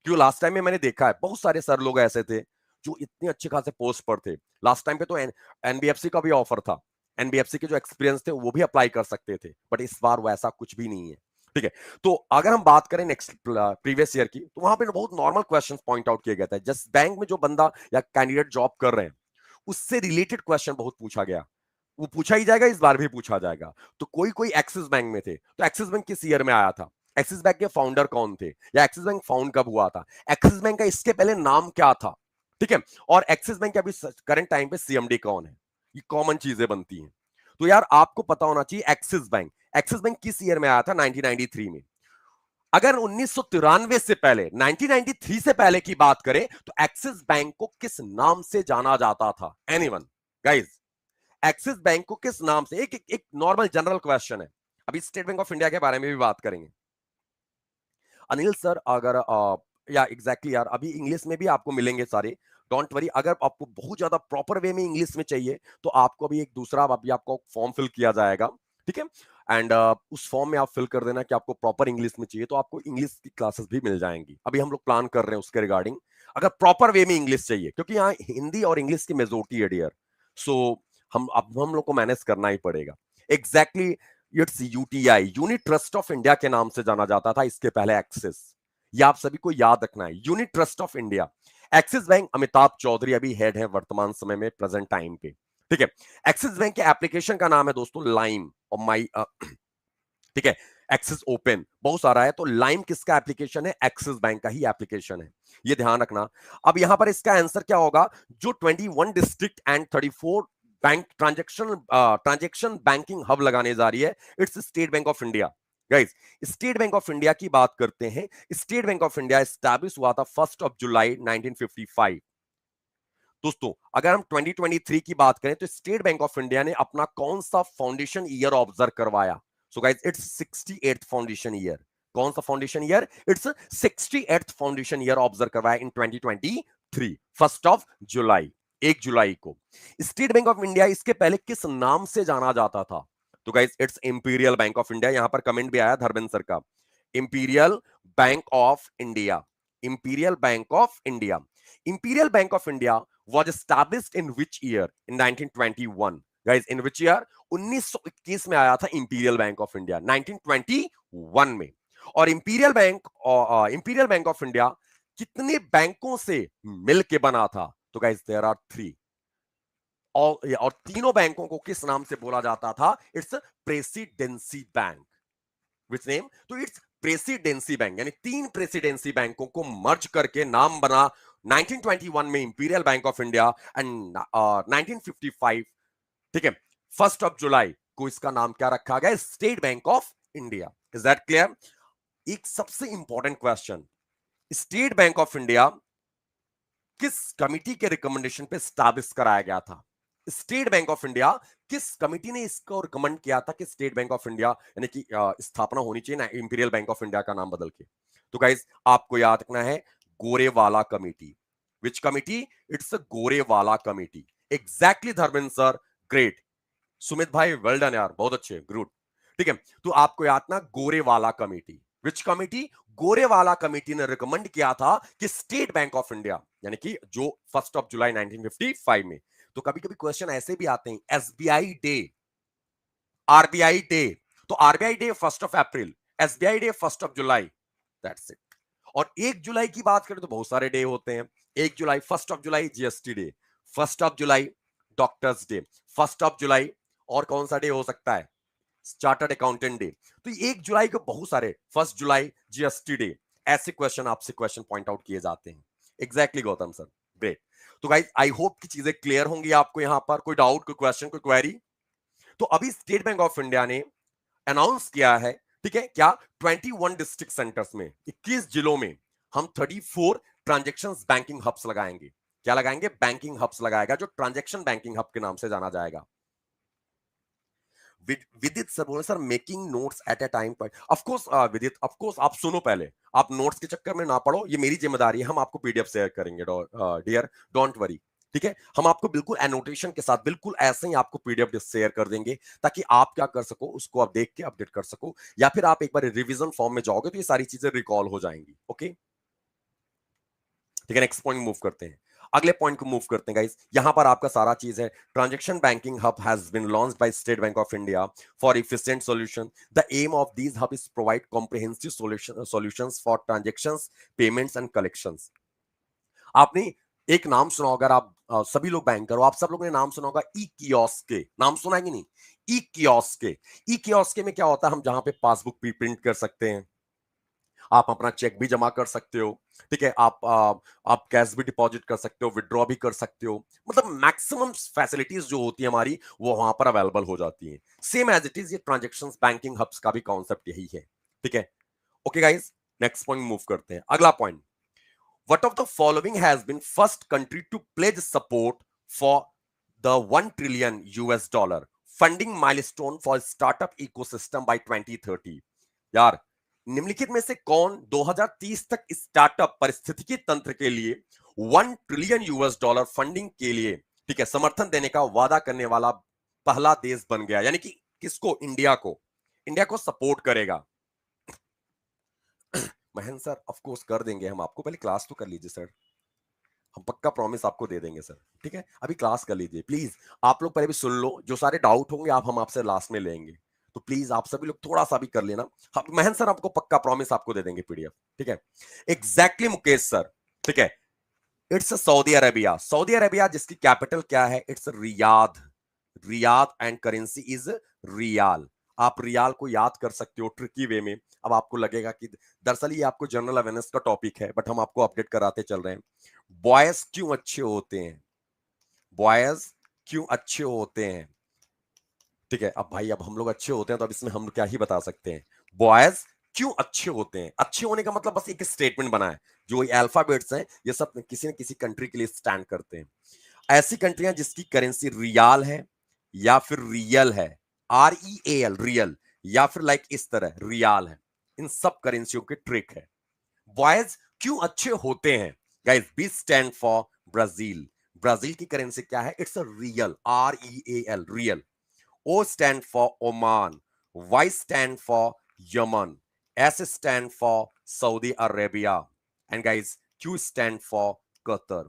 [SPEAKER 1] क्यों, लास्ट टाइम में मैंने देखा है बहुत सारे सर लोग ऐसे थे जो इतने अच्छे खासे पोस्ट पर थे। लास्ट टाइम पे तो एनबीएफसी का भी ऑफर था, एनबीएफसी के जो एक्सपीरियंस थे वो भी अप्लाई कर सकते थे, बट इस बार वैसा कुछ भी नहीं है। ठीक है। तो अगर हम बात करें नेक्स्ट प्रीवियस ईयर की, तो वहां पे बहुत नॉर्मल क्वेश्चंस पॉइंट आउट किए गए थे। जस्ट बैंक में जो बंदा या कैंडिडेट जॉब कर रहे हैं उससे रिलेटेड क्वेश्चन बहुत पूछा गया, वो पूछा ही जाएगा, इस बार भी पूछा जाएगा। तो कोई कोई एक्सिस बैंक में थे, तो एक्सिस बैंक किस ईयर में आया था, एक्सिस बैंक के फाउंडर कौन थे, या एक्सिस बैंक फाउंड कब हुआ था, एक्सिस बैंक का इसके पहले नाम क्या था, ठीक है, और एक्सिस बैंक के अभी करंट टाइम पे सीएमडी कौन है, ये कॉमन चीजें बनती हैं। तो यार आपको पता होना चाहिए एक्सिस बैंक किस ईयर में आया था, 1993 में। अगर 1993 से पहले, 1993 से पहले की बात करें, तो एक्सिस बैंक को किस नाम से जाना जाता था, एनीवन गाइस, एक्सिस बैंक को किस नाम से, एक नॉर्मल जनरल क्वेश्चन है। अभी स्टेट बैंक ऑफ इंडिया के बारे में भी बात करेंगे। अनिल सर अगर या एग्जैक्टली यार, अभी इंग्लिश में भी आपको मिलेंगे सारे, डोंट वरी। अगर आपको बहुत ज्यादा प्रॉपर वे में इंग्लिश में चाहिए, तो आपको अभी एक दूसरा अभी आपको फॉर्म फिल किया जाएगा, ठीक है, एंड उस फॉर्म में आप फिल कर देना कि आपको प्रॉपर इंग्लिश में चाहिए, तो आपको इंग्लिश की क्लासेस भी मिल जाएंगी। अभी हम लोग प्लान कर रहे हैं उसके रिगार्डिंग, अगर प्रॉपर वे में इंग्लिश चाहिए, क्योंकि यहाँ हिंदी और इंग्लिश की मेजोरिटी है डियर, सो हम लोग को मैनेज करना ही पड़ेगा। Exactly, it's UTI, unit trust of India के नाम से जाना जाता था इसके पहले एक्सिस। ये आप सभी को याद रखना है, unit trust of India. Axis bank, Amitabh Chaudhary अभी हेड है वर्तमान समय में, प्रेजेंट टाइम पे, ठीक है। एक्सिस बैंक के एप्लीकेशन का नाम है दोस्तों लाइम और माई, ठीक है, एक्सिस ओपन बहुत सारा है, तो लाइम किसका एप्लीकेशन है, एक्सिस बैंक का ही एप्लीकेशन है, ये ध्यान रखना। अब यहां पर इसका आंसर क्या होगा, जो 21 district and 34 bank transaction banking hub लगाने जा रही है, it's state Bank of India. Guys, state Bank of India की बात करते हैं। State Bank of India establish हुआ था 1 जुलाई 1955। दोस्तों अगर हम 2023 की बात करें, तो स्टेट बैंक ऑफ इंडिया ने अपना कौन सा फाउंडेशन ईयर ऑब्जर्व करवाया, so guys it's 68th foundation year. कौन सा foundation year, it's 68th foundation year observe करवाया इन 2023, 1 जुलाई, 1 जुलाई को। स्टेट बैंक ऑफ इंडिया इसके पहले किस नाम से जाना जाता था, तो guys it's imperial bank of India. यहां पर कमेंट भी आया धर्मेंद्र सर का, imperial bank of India, imperial bank of India. Imperial bank of India was established in which year, in 1921 guys, in which year, 1921 में आया था इंपीरियल बैंक ऑफ इंडिया, 1921 में। और इंपीरियल बैंक ऑफ इंडिया कितने बैंकों से मिलके बना था, तो गाइस देयर आर 3, और तीनों बैंकों को किस नाम से बोला जाता था, it's presidency bank, which name, तो इट्स प्रेसिडेंसी बैंक, यानी 3 प्रेसिडेंसी बैंकों को मर्ज करके नाम बना 1921 में imperial bank of India, and 1955, ठीक है, 1 जुलाई को इसका नाम क्या रखा गया, state Bank of India. Is that clear? एक सबसे important question, state Bank of India किस कमिटी के रिकमेंडेशन पे स्टैब्लिश कराया गया था, स्टेट बैंक ऑफ इंडिया किस कमिटी ने इसको रिकमेंड किया था कि स्टेट बैंक ऑफ इंडिया यानी कि स्थापना होनी चाहिए ना इंपीरियल बैंक ऑफ इंडिया का नाम बदल के, तो गाइस आपको याद रखना है Gorewala committee. Which committee, it's Gorewala committee. Exactly Dharmendra sir, great, Sumit भाई वेल डन यार, बहुत अच्छे, गुड, ठीक है। तो आपको याद ना गोरेवाला कमेटी, विच कमेटी, गोरेवाला कमेटी ने रिकमेंड किया था कि स्टेट बैंक ऑफ इंडिया, यानी कि जो 1 जुलाई 1955 में। तो कभी कभी क्वेश्चन ऐसे भी आते हैं, एसबीआई डे, आरबीआई डे, तो RBI day 1 April, SBI day 1 July, that's it. और 1 जुलाई की बात करें तो बहुत सारे डे होते हैं। 1 जुलाई, 1 जुलाई जीएसटी डे, 1 जुलाई डॉक्टर्स डे, 1 जुलाई और कौन सा डे हो सकता है, चार्टर्ड अकाउंटेंट डे। तो 1 जुलाई को बहुत सारे, 1 जुलाई जीएसटी डे, ऐसे क्वेश्चन आपसे क्वेश्चन पॉइंट आउट किए जाते हैं। Exactly Gautam sir, great. तो गाइस आई होप की चीजें क्लियर होंगी आपको, यहां पर कोई डाउट, कोई क्वेश्चन, कोई क्वेरी। तो अभी स्टेट बैंक ऑफ इंडिया ने अनाउंस किया है, ठीक है, क्या 21 डिस्ट्रिक्ट सेंटर्स में, 21 जिलों में हम 34 ट्रांजेक्शन बैंकिंग हब्स लगाएंगे। क्या लगाएंगे, बैंकिंग हब्स लगाएगा, जो ट्रांजेक्शन बैंकिंग हब के नाम से जाना जाएगा। विदित सर बोले sir making notes at a time पर, of course Vidit, of course आप सुनो पहले, आप नोट्स के चक्कर में ना पढ़ो, ये मेरी जिम्मेदारी है, हम आपको पीडीएफ शेयर करेंगे डियर, डोंट वरी, ठीक है। हम आपको बिल्कुल एनोटेशन के साथ बिल्कुल ऐसे ही आपको पीडीएफ शेयर कर देंगे, ताकि आप क्या कर सको, उसको आप देख के अपडेट कर सको, या फिर आप एक बार रिवीजन फॉर्म में जाओगे तो ये सारी चीजें रिकॉल हो जाएंगी। ओके, ठीक है, नेक्स्ट पॉइंट मूव करते हैं। अगले पॉइंट को मूव करते हैं गाइस। यहां पर आपका सारा चीज है। Transaction banking hub has been launched by State Bank of India for efficient solution. The aim of these hub is provide comprehensive solutions for transactions, payments and collections. आपने एक नाम सुना होगा, आप सभी लोग बैंकर हो, आप सब लोगों ने नाम सुना होगा ई कियोस्क के। नाम सुना है कि नहीं? ई कियोस्क के। ई कियोस्क में क्या होता है, हम जहां पे पासबुक भी प्रिंट कर सकते हैं, आप अपना चेक भी जमा कर सकते हो, ठीक है, आप कैश भी डिपॉजिट कर सकते हो, विड्रॉ भी कर सकते हो। मतलब मैक्सिमम फैसिलिटीज जो होती है हमारी, वो वहां पर अवेलेबल हो जाती है। सेम एज इट इज ये ट्रांजेक्शन बैंकिंग हब्स का भी कॉन्सेप्ट यही है, ठीक है। Okay guys, next point move करते हैं। अगला point, what of the following has been first country to pledge support for the 1 trillion US dollar funding milestone for startup ecosystem by 2030? यार, निम्नलिखित में से कौन 2030 तक स्टार्टअप परिस्थितिकी तंत्र के लिए 1 ट्रिलियन यूएस डॉलर फंडिंग के लिए, ठीक है, समर्थन देने का वादा करने वाला पहला देश बन गया? यानी कि किसको? इंडिया को। इंडिया को सपोर्ट करेगा। महेंद्र सर, ऑफ कोर्स कर देंगे हम आपको, पहले क्लास तो कर लीजिए सर, हम पक्का प्रॉमिस आपको दे देंगे सर, ठीक है। अभी क्लास कर लीजिए प्लीज, आप लोग पहले भी सुन लो, जो सारे डाउट होंगे आप हम आपसे लास्ट में लेंगे, तो प्लीज आप सभी लोग थोड़ा सा भी कर लेना। महेंद्र सर आपको पक्का प्रॉमिस आपको दे देंगे पीडीएफ, ठीक है। एग्जैक्टली मुकेश सर, ठीक है। It's Saudi Arabia. Saudi Arabia जिसकी कैपिटल क्या है? It's Riyadh. Riyadh and currency is riyal. आप रियाल को याद कर सकते हो ट्रिकी वे में। अब आपको लगेगा कि दरअसल ये आपको जनरल अवेयरनेस का टॉपिक है, बट हम आपको अपडेट कराते चल रहे हैं। बॉयज क्यों अच्छे होते हैं? बॉयज क्यों अच्छे होते हैं? ठीक है, अब भाई अब हम लोग अच्छे होते हैं तो अब इसमें हम क्या ही बता सकते हैं। बॉयज क्यों अच्छे होते हैं? अच्छे होने का मतलब बस एक स्टेटमेंट बना है। जो ये अल्फाबेट्स हैं ये सब किसी न किसी कंट्री के लिए स्टैंड करते हैं। ऐसी कंट्रियां जिसकी करेंसी रियाल है या फिर रियल है, REAL, रियल, या फिर लाइक इस तरह रियाल है, इन सब करेंसियों के ट्रिक है। बॉयज क्यों अच्छे होते हैं? Guys, B stand for Brazil. Brazil की करेंसी क्या है? It's a real, REAL, real. O stand for Oman, Y stand for Yemen, S stand for Saudi Arabia, and guys, Q stand for Qatar.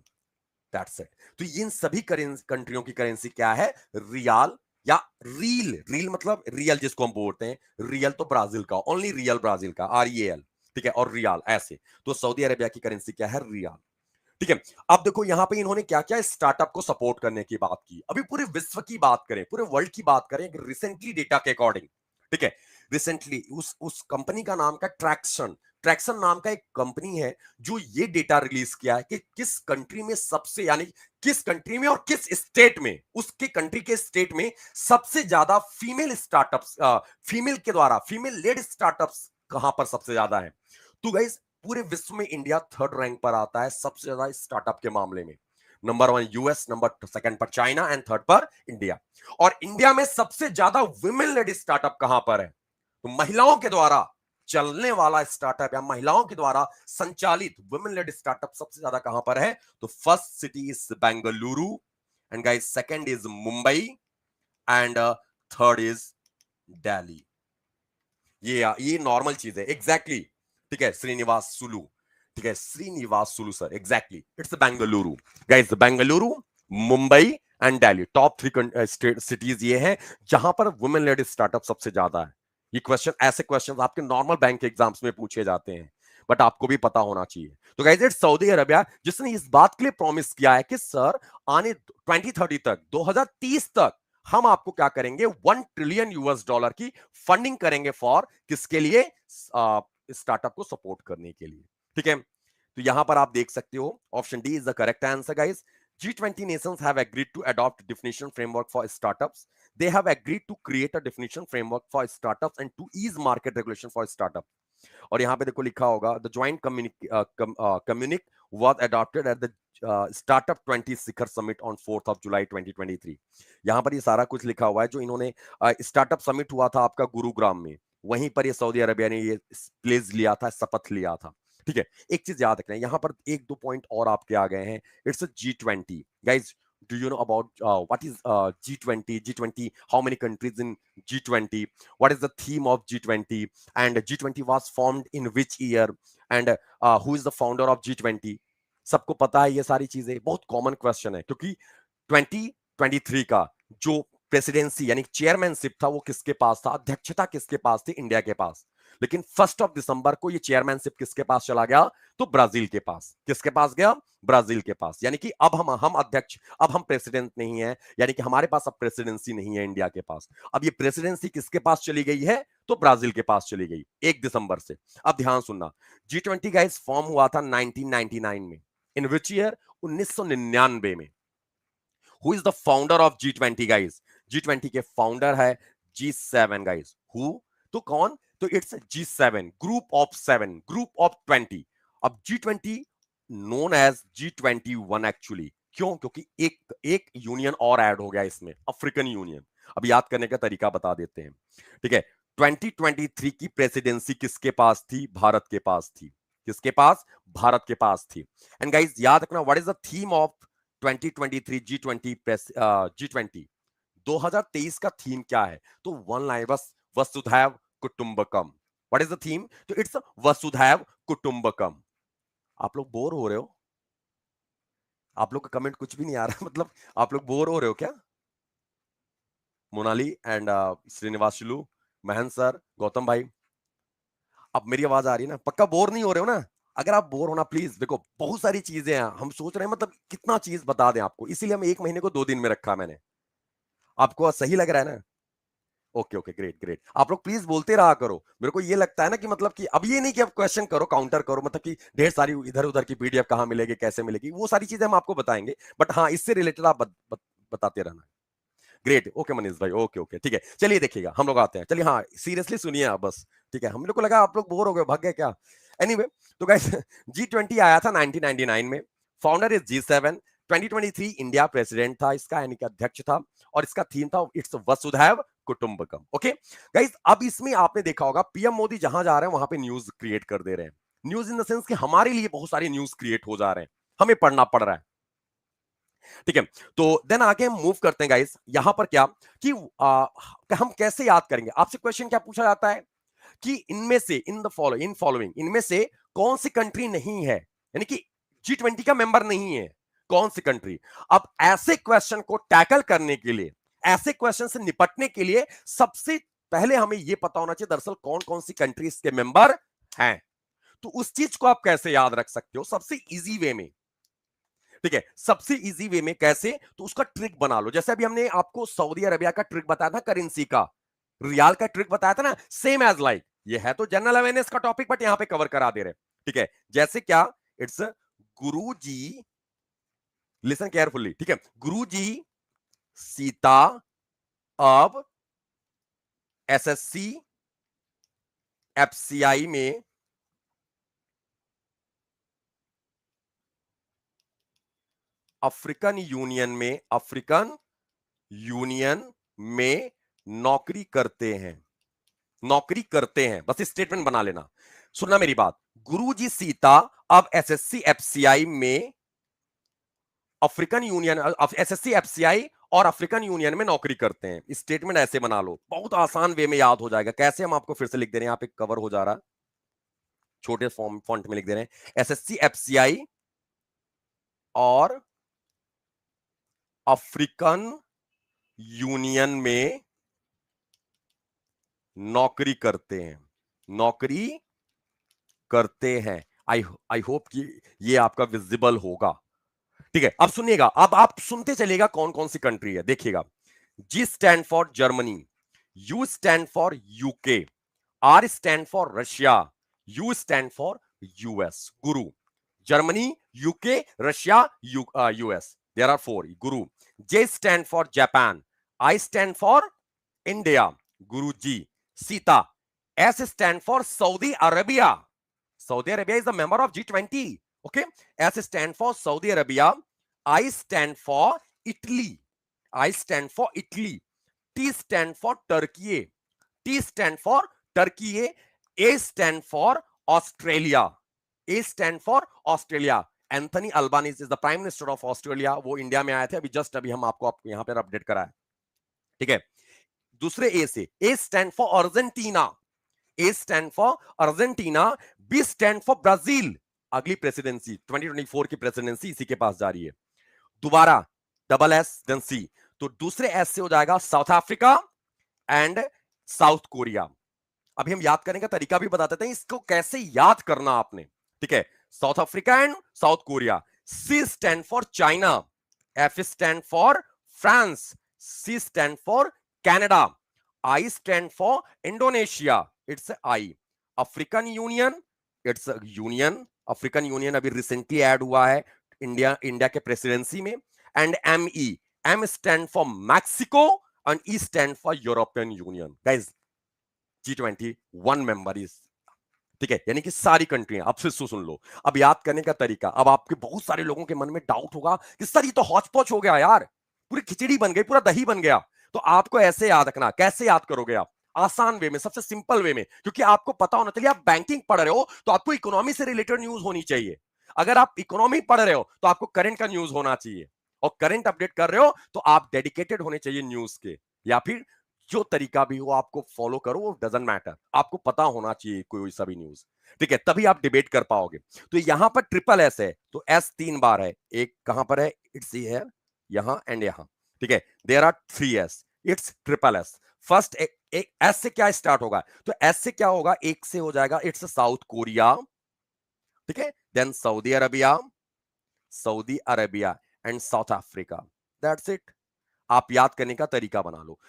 [SPEAKER 1] That's it. तो इन सभी कंट्रियों की करेंसी क्या है? रियाल या रील। रील मतलब रियल जिसको हम बोलते हैं, रियल तो ब्राजील का, ओनली रियल ब्राजील का, REAL, ठीक है, और रियाल ऐसे। तो सऊदी अरेबिया की करेंसी क्या है? रियाल, ठीक है। अब देखो यहां पे इन्होंने क्या क्या स्टार्टअप को सपोर्ट करने की बात की। अभी पूरे विश्व की बात करें, पूरे वर्ल्ड की बात करें, रिसेंटली डेटा के अकॉर्डिंग, ठीक है, रिसेंटली उस कंपनी का नाम का ट्रैक्शन। ट्रैक्शन नाम का एक कंपनी है जो ये डेटा रिलीज किया है कि किस कंट्री में सबसे, यानी किस कंट्री में और किस स्टेट में, उसके कंट्री के स्टेट में सबसे ज्यादा फीमेल स्टार्टअप्स, फीमेल के द्वारा, फीमेल लेड स्टार्टअप्स कहां पर सबसे ज्यादा है। तो गाइस, पूरे विश्व में इंडिया थर्ड रैंक पर आता है सबसे ज्यादा स्टार्टअप के मामले में। नंबर 1 यूएस, नंबर सेकंड पर चाइना एंड थर्ड पर इंडिया। और इंडिया में सबसे ज्यादा वुमेन लेड स्टार्टअप कहां पर है? तो महिलाओं के द्वारा चलने वाला स्टार्टअप या महिलाओं के द्वारा संचालित वुमेन लेड स्टार्टअप सबसे ज्यादा कहां पर है? तो first city is Bengaluru, and guys second is Mumbai, and third is Delhi. ये नॉर्मल चीज है, एग्जैक्टली, ठीक है। श्रीनिवास सुलू, ठीक है, Srinivas Sulu sir, exactly, it's Bengaluru. Guys, Bengaluru, Mumbai and Delhi, top 3 state cities ये हैं जहां पर वुमेन लेड स्टार्टअप सबसे ज्यादा है। ये क्वेश्चन, ऐसे क्वेश्चन आपके नॉर्मल बैंक के एग्जाम्स में पूछे जाते हैं, बट आपको भी पता होना चाहिए। तो गाइस, इट्स सऊदी अरेबिया जिसने इस बात के लिए प्रॉमिस किया है कि सर आने 2030 तक, 2030 तक हम आपको क्या करेंगे? 1 ट्रिलियन यूएस डॉलर की फंडिंग करेंगे। फॉर किसके लिए? स्टार्टअप को सपोर्ट करने के लिए, ठीक है। तो यहां पर आप देख सकते हो option D is the correct answer guys. G20 nations have agreed to adopt definition framework for startups. They have agreed to create a definition framework for startups and to ease market regulation for startup. और यहां पे देखो लिखा होगा the joint communique was adopted at the startup 20 शिखर समिट ऑन 4 जुलाई 2023। यहां पर ये सारा कुछ लिखा हुआ है जो इन्होंने स्टार्टअप समिट हुआ था आपका गुरुग्राम में, वहीं पर ये सऊदी अरेबिया ने ये प्लेज लिया था, शपथ लिया था, ठीक है। एक चीज याद रखना है, यहां पर एक दो पॉइंट और आपके आ गए हैं। It's G20 guys. Do you know about what is G20? G20, how many countries in G20? What is the theme of G20? And G20 was formed in which year? And who is the founder of G20? सबको पता है ये सारी चीजें, बहुत कॉमन क्वेश्चन है, क्योंकि 2023 का जो प्रेसिडेंसी यानी चेयरमैनशिप था वो किसके पास था, अध्यक्षता किसके पास थी, इंडिया के पास। लेकिन 1 दिसंबर को ये चेयरमैनशिप किसके पास चला गया, तो ब्राजील के पास। किसके पास गया, ब्राजील के पास। यानी कि अब हम अध्यक्ष, अब हम प्रेसिडेंट नहीं है, यानी कि हमारे पास अब प्रेसिडेंसी नहीं है इंडिया के पास। अब ये प्रेसिडेंसी किसके पास चली गई है, तो ब्राजील के पास चली गई 1 दिसंबर से। अब ध्यान सुनना, G20 का इस फॉर्म हुआ था 1999 में। इन विच ईयर, 1999 में। Who is the founder of G20 guys, G20 के फाउंडर है G7 गाइस। हु, तो कौन, तो it's G7, group of 7, group of 20। अब G20 known as G21 actually, क्यों, क्योंकि एक यूनियन और ऐड हो गया इसमें, अफ्रीकन यूनियन। अब याद करने का तरीका बता देते हैं, ठीक है। 2023 की प्रेसिडेंसी किसके पास थी, भारत के पास थी। किसके पास, भारत के पास थी। एंड गाइस याद रखना, what is the theme of 2023 G20 press, G20 2023 का थीम क्या है, तो वन लाइन बस, वसुधैव कुटुंबकम। व्हाट इज द थीम, तो इट्स वसुधैव कुटुंबकम। आप लोग बोर हो रहे हो, आप लोग का कमेंट कुछ भी नहीं आ रहा मतलब आप लोग बोर हो रहे हो क्या, मोनाली एंड श्रीनिवासुलु, महन सर, गौतम भाई, अब मेरी आवाज आ रही है ना, पक्का बोर नहीं हो रहे हो ना। अगर आप बोर होना, प्लीज देखो, बहुत सारी चीजें हैं, हम सोच रहे हैं मतलब कितना चीज बता दें आपको, इसीलिए हम 1 महीने को 2 दिन में रखा मैंने। आपको सही लग रहा है ना, ओके ओके, ग्रेट ग्रेट। आप लोग प्लीज बोलते रहा करो, मेरे को ये लगता है ना कि मतलब कि अब ये नहीं कि आप क्वेश्चन करो, काउंटर करो, मतलब कि ढेर सारी इधर उधर की पीडीएफ कहां मिलेगी, कैसे मिलेगी, वो सारी चीजें हम आपको बताएंगे, बट हाँ इससे रिलेटेड आप बताते रहना। ग्रेट, ओके मनीष भाई, ओके ओके, ठीक है। चलिए देखिएगा, हम लोग आते हैं, चलिए, हाँ सीरियसली सुनिए आप बस, ठीक है। हम लोग को लगा आप लोग बोर हो गए, भाग गए क्या। एनीवे, तो गाइस G20 आया था 1999 में। Founder is G7। 2023 India president था इसका, यानी कि अध्यक्ष था, और इसका थीम था इट्स वसुधैव कुटुंबकम। ओके गाइस, अब इसमें आपने देखा होगा पीएम मोदी जहां जा रहे हैं वहां पे न्यूज क्रिएट कर दे रहे हैं। न्यूज इन द सेंस कि हमारे लिए बहुत सारी न्यूज क्रिएट हो जा रहे हैं, हमें पढ़ना पड़ रहा है, ठीक है। तो देन आगे हम मूव करते हैं गाइस, यहां पर क्या कि हम कैसे याद करेंगे, आपसे क्वेश्चन क्या पूछा जाता है कि इनमें से, इन फॉलोइंग, इनमें से कौन सी कंट्री नहीं है, यानी कि G20 का मेंबर नहीं है, कौन सी कंट्री। अब ऐसे क्वेश्चन को टैकल करने के लिए, ऐसे क्वेश्चन से निपटने के लिए सबसे पहले हमें यह पता होना चाहिए दरअसल कौन कौन सी कंट्रीज के मेंबर हैं। तो उस चीज को आप कैसे याद रख सकते हो, सबसे इजी वे में, ठीक है। सबसे इजी वे में कैसे, तो उसका ट्रिक बना लो। जैसे अभी हमने आपको सऊदी अरेबिया का ट्रिक बताया था, करेंसी का, रियाल का ट्रिक बताया था ना, सेम एज लाइक। ये है तो जनरल अवेयरनेस का टॉपिक, बट यहां पे कवर करा दे रहे, ठीक है। जैसे क्या, it's Guru ji, listen carefully, ठीक है। गुरु जी सीता अब एसएससी एफसीआई में अफ्रीकन यूनियन में नौकरी करते हैं, नौकरी करते हैं, बस स्टेटमेंट बना लेना। सुनना मेरी बात, गुरुजी सीता अब एसएससी एफसीआई में अफ्रीकन यूनियन, एसएससी एफसीआई और अफ्रीकन यूनियन में नौकरी करते हैं। स्टेटमेंट ऐसे बना लो, बहुत आसान वे में याद हो जाएगा। कैसे, हम आपको फिर से लिख दे रहे हैं, यहां पे कवर हो जा रहा, छोटे फॉर्म फॉन्ट में लिख दे रहे हैं, एसएससी एफसीआई और अफ्रीकन यूनियन में नौकरी करते हैं, नौकरी करते हैं। आई होप कि ये आपका विजिबल होगा, ठीक है। अब सुनिएगा, अब आप सुनते चलेगा कौन कौन सी कंट्री है, देखिएगा। G stand for Germany, U stand for UK, R stand for Russia, U stand for US. Guru, Germany, UK, Russia, US, there are 4 guru. J stand for Japan, I stand for India, guru ji Sita. S stand for Saudi Arabia, Saudi Arabia is a member of G20. Okay. S stand for Saudi Arabia. I stand for Italy. I stand for Italy. T stand for Turkey. T stand for Turkey. A stand for Australia. A stand for Australia. Anthony Albanese is the prime minister of Australia. वो इंडिया में आए थे अभी जस्ट, अभी हम आपको यहां पर अपडेट कराए, ठीक है। दूसरे ए से, A stand for Argentina, A stand for Argentina, B stand for Brazil, अगली प्रेसिडेंसी 2024 की प्रेसिडेंसी इसी के पास जा रही है। दोबारा डबल एस देन सी, तो दूसरे एस से हो जाएगा south Africa and South Korea. अभी हम याद करने का तरीका भी बता देते हैं, इसको कैसे याद करना आपने, ठीक है। South Africa and South Korea. C stand for China, F stand for France, C stand for Canada, I stand for Indonesia, it's I. African Union, it's union, African Union अभी रिसेंटली ऐड हुआ है इंडिया के प्रेसिडेंसी में। And M E, M stand for Mexico and E stand for European Union. Guys G20 one member is, ठीक है, यानी कि सारी कंट्रियां। अब फिर सुन लो, अब याद करने का तरीका। अब आपके बहुत सारे लोगों के मन में डाउट होगा कि सर ये तो हौच पौच हो गया यार, पूरी खिचड़ी बन गई, पूरा दही बन गया। तो आपको ऐसे याद रखना। कैसे याद करोगे आप? आसान वे में, सबसे सिंपल वे में, क्योंकि आपको पता होना चाहिए आप बैंकिंग पढ़ रहे हो तो आपको इकोनॉमी से रिलेटेड न्यूज होनी चाहिए। अगर आप इकोनॉमी पढ़ रहे हो तो आपको करंट का न्यूज होना चाहिए, और करंट अपडेट कर रहे हो तो आप डेडिकेटेड होने चाहिए न्यूज के, या फिर जो तरीका भी हो आपको फॉलो करो, वो डजंट मैटर, आपको पता होना चाहिए कोई सा भी न्यूज, ठीक है, तभी आप डिबेट कर पाओगे। तो यहां पर ट्रिपल एस है, तो एस 3 बार है। एक कहां पर है? इट्स हियर, यहां एंड यहां, ठीक है। There are 3 S, it's triple S. First एक एस से क्या स्टार्ट होगा? तो एस से क्या होगा? एक से हो जाएगा इट्स साउथ कोरिया, ठीक है। Then Saudi Arabia, Saudi Arabia and South Africa. That's it. आप याद करने का तरीका बना लो।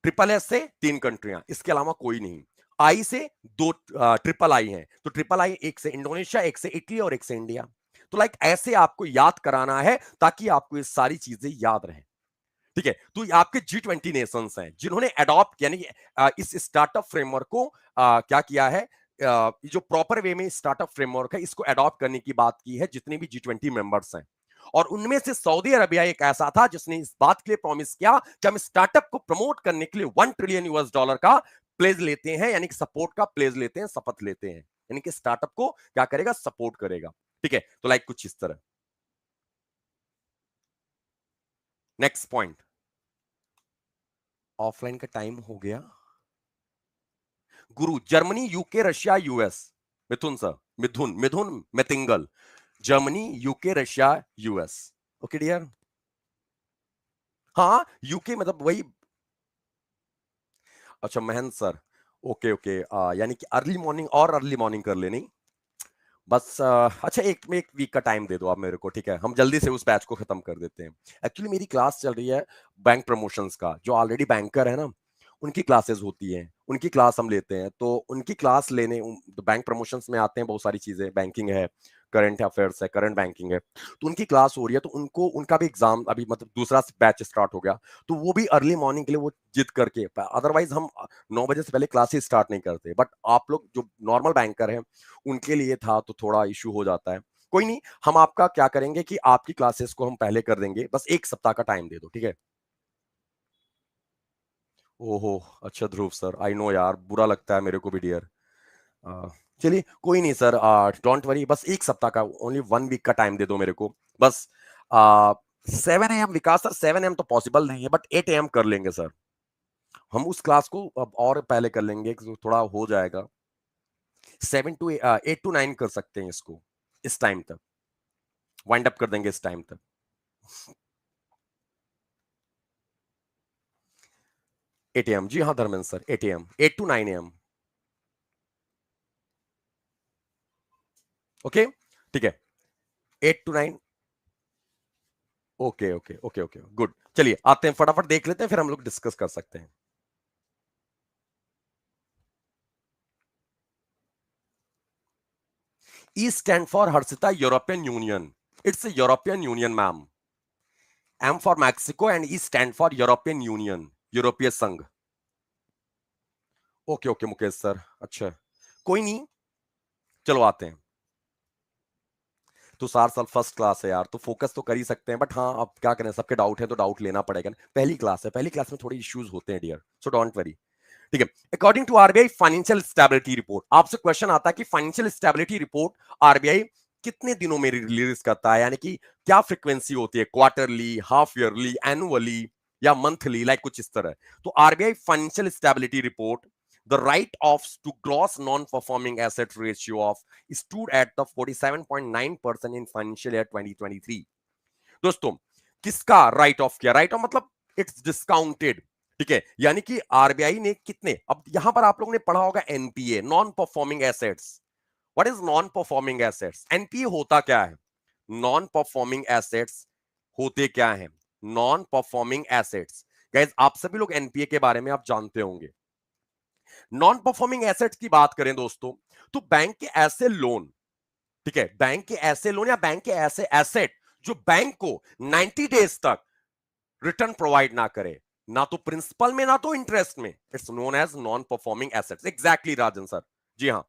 [SPEAKER 1] ट्रिपल एस से 3 कंट्रियां, इसके अलावा कोई नहीं। आई से 2 ट्रिपल आई हैं, तो ट्रिपल आई एक से इंडोनेशिया, एक से इटली और एक से इंडिया। तो लाइक ऐसे आपको याद कराना है ताकि आपको ये सारी चीजें याद रहें, ठीक है। तो आपके G20 नेशंस हैं जिन्होंने अडॉप्ट, यानी इस स्टार्टअप फ्रेमवर्क को क्या किया है, जो प्रॉपर वे में स्टार्टअप फ्रेमवर्क है इसको अडॉप्ट करने की बात की है जितने भी G20 मेंबर्स हैं। और उनमें से सऊदी अरबिया एक ऐसा था जिसने इस बात के लिए प्रॉमिस किया कि हम स्टार्टअप को प्रमोट करने के लिए $1 ट्रिलियन का प्लेज लेते हैं, यानी कि सपोर्ट का प्लेज लेते हैं, शपथ लेते हैं, यानी कि स्टार्टअप को क्या करेगा? सपोर्ट करेगा, ठीक है। तो लाइक कुछ इस तरह। नेक्स्ट पॉइंट, ऑफलाइन का टाइम हो गया। Guru, Germany, UK, Russia, US. Mithun sir, Mithun, Mithun Mitingal. Germany, UK, Russia, US. Okay dear. हाँ, यूके मतलब वही। अच्छा महेंद्र सर, ओके ओके, यानी कि अर्ली मॉर्निंग और अर्ली मॉर्निंग कर लेनी बस। अच्छा एक वीक का टाइम दे दो आप मेरे को, ठीक है, हम जल्दी से उस बैच को खत्म कर देते हैं। एक्चुअली मेरी क्लास चल रही है बैंक प्रमोशंस का, जो ऑलरेडी बैंकर है ना, उनकी क्लासेस होती हैं, उनकी क्लास हम लेते हैं। तो उनकी क्लास लेने तो बैंक प्रमोशंस में आते हैं बहुत सारी चीजें, बैंकिंग है, करंट अफेयर्स है, करंट बैंकिंग है, तो उनकी क्लास हो रही है। तो उनको उनका भी एग्जाम अभी मतलब दूसरा बैच स्टार्ट हो गया, तो वो भी अर्ली मॉर्निंग के लिए वो जिद करके, अदरवाइज हम 9 बजे से पहले क्लासेस स्टार्ट नहीं करते। बट आप लोग जो नॉर्मल बैंकर हैं उनके लिए था तो थोड़ा इशू हो जाता है। कोई नहीं, हम आपका क्या करेंगे कि आपकी क्लासेस को हम पहले कर देंगे, बस 1 सप्ताह का टाइम दे दो, ठीक है। ओहो, अच्छा ध्रुव सर, आई नो यार, बुरा लगता है मेरे को भी डियर। चलिए कोई नहीं सर, डोंट वरी, बस 1 सप्ताह का, ओनली 1 वीक का टाइम दे दो मेरे को बस। 7 AM, विकास सर 7 AM तो पॉसिबल नहीं है, बट 8 AM कर लेंगे सर। हम उस क्लास को अब और पहले कर लेंगे, थोड़ा हो जाएगा। 8 to 9 कर सकते हैं इसको, इस टाइम तक वाइंड अप कर देंगे, इस टाइम तक। 8 AM, जी हाँ Dharmendra sir, 8 AM, 8 to 9 AM। Okay, ठीक है, 8 to 9। Okay okay okay okay, good. चलिए आते हैं, फटाफट देख लेते हैं, फिर हम लोग डिस्कस कर सकते हैं। E stand for Harshita, European Union, it's European Union ma'am. M for Mexico and E stand for European Union, यूरोपीय संघ। ओके ओके मुकेश सर, अच्छा कोई नहीं, चलो आते हैं। तो 4 साल फर्स्ट क्लास है यार, तो फोकस तो कर ही सकते हैं, बट हाँ अब क्या करें, सबके डाउट है तो डाउट लेना पड़ेगा ना, पहली क्लास है, पहली क्लास में थोड़ी इश्यूज होते हैं डियर, सो डोंट वरी, ठीक है। According to RBI financial stability report, आपसे क्वेश्चन आता है कि फाइनेंशियल स्टेबिलिटी रिपोर्ट आरबीआई कितने दिनों में रिलीज करता है, यानी कि क्या फ्रीक्वेंसी होती है, क्वार्टरली, हाफ ईयरली, एनुअली या मंथली, लाइक कुछ इस तरह। तो RBI financial stability report the write-offs to gross non-performing asset ratio of stood at the 47.9% in financial year 2023. दोस्तों किसका राइट ऑफ किया? राइट ऑफ मतलब इट्स डिस्काउंटेड, ठीक है, यानी कि आरबीआई ने कितने, अब यहां पर आप लोगों ने पढ़ा होगा NPA, non performing assets. What is non performing assets? NPA होता क्या है? नॉन परफॉर्मिंग एसेट्स होते क्या है? नॉन परफॉर्मिंग एसेट्स, गाइस आप सभी लोग एनपीए के बारे में आप जानते होंगे। नॉन परफॉर्मिंग एसेट्स की बात करें दोस्तों, तो बैंक के ऐसे लोन, ठीक है, बैंक के ऐसे लोन या बैंक के ऐसे एसेट जो बैंक को 90 डेज तक रिटर्न प्रोवाइड ना करे, ना तो प्रिंसिपल में ना तो इंटरेस्ट में, it's known as non performing assets. Exactly Rajan sir, जी हां,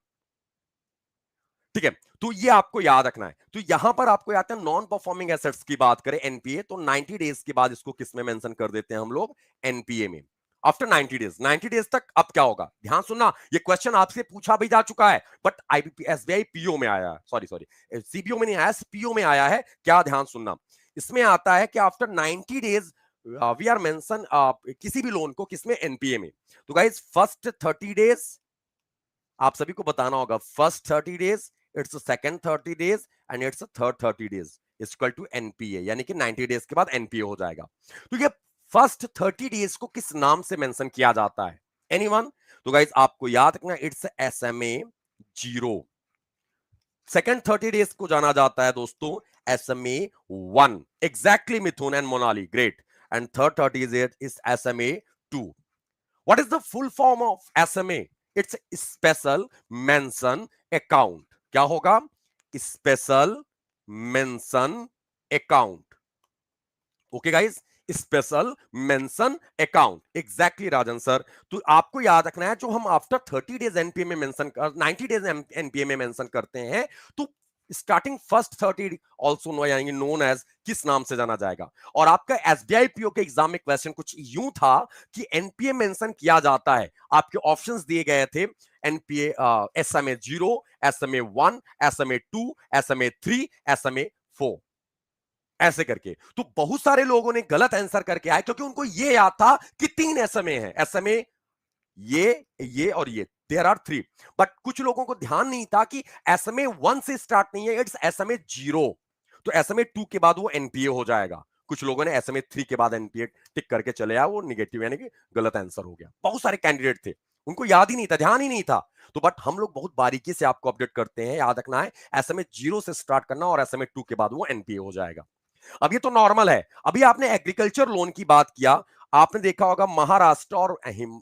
[SPEAKER 1] ठीक है, तो ये आपको याद रखना है। तो यहां पर आपको याद है नॉन परफॉर्मिंग एसेट्स की बात करें एनपीए, तो 90 डेज के बाद इसको किस में मेंशन कर देते हैं हम लोग? एनपीए में। आफ्टर 90 डेज, 90 डेज तक अब क्या होगा? ध्यान सुनना, ये क्वेश्चन आपसे पूछा भी जा चुका है, बट आईबीपी एसबीआई पीओ में आया है, सॉरी सॉरी सीबीओ में नहीं आया, पीओ में आया है। क्या? ध्यान सुनना, इसमें आता है कि after 90 days we are mention किसी भी लोन को किसमें? एनपीए में। तो गाइस फर्स्ट 30 डेज आप सभी को बताना होगा, first 30 days, it's second 30 days and it's third 30 days equal to NPA, यानी कि 90 डेज के बाद एनपीए हो जाएगा। तो ये फर्स्ट 30 डेज को किस नाम से मेंशन किया जाता है? एनीवन? तो गाइस आपको याद रखना, इट्स एसएमए 0। सेकंड 30 डेज को जाना जाता है दोस्तों SMA 1। Exactly Mithun and Monali, great. And third 30 days is SMA 2। What is the full form of SMA? It's special mention account. क्या होगा? Special mention account. Okay guys, special mention account, exactly Rajan sir. तो आपको याद रखना है, जो हम आफ्टर 30 डेज एनपीए में मेंशन कर, 90 डेज एनपीए में मेंशन करते हैं, तो स्टार्टिंग फर्स्ट 30 ऑल्सो नो, यानी नोन एज, किस नाम से जाना जाएगा? और आपका एसबीआई पीओ के एग्जाम में क्वेश्चन कुछ यूं था कि एनपीए मेंशन किया जाता है, आपके ऑप्शंस दिए गए थे NPA SMA 0, SMA 1, SMA 2, SMA 3, SMA 4, ऐसे करके। तो बहुत सारे लोगों ने गलत आंसर करके आए, क्योंकि उनको ये याद था कि 3 एसएमए है, एसएमए ये और ये, देयर आर 3। बट कुछ लोगों को ध्यान नहीं था कि एसएमए 1 से स्टार्ट नहीं है, इट्स एसएमए 0। तो एसएमए 2 के बाद वो एनपीए हो जाएगा। कुछ लोगों ने एसएमए 3 के बाद एनपीए टिक करके चले आए, वो निगेटिव यानी कि गलत आंसर हो गया। बहुत सारे कैंडिडेट थे, उनको याद ही नहीं था, ध्यान ही नहीं था। तो बट हम लोग बहुत बारीकी से आपको अपडेट करते हैं, याद रखना है एसएमए 0 से स्टार्ट करना और एसएमए 2 के बाद वो एनपीए हो जाएगा। अब ये तो नॉर्मल है। अभी आपने एग्रीकल्चर लोन की बात किया, आपने देखा होगा महाराष्ट्र और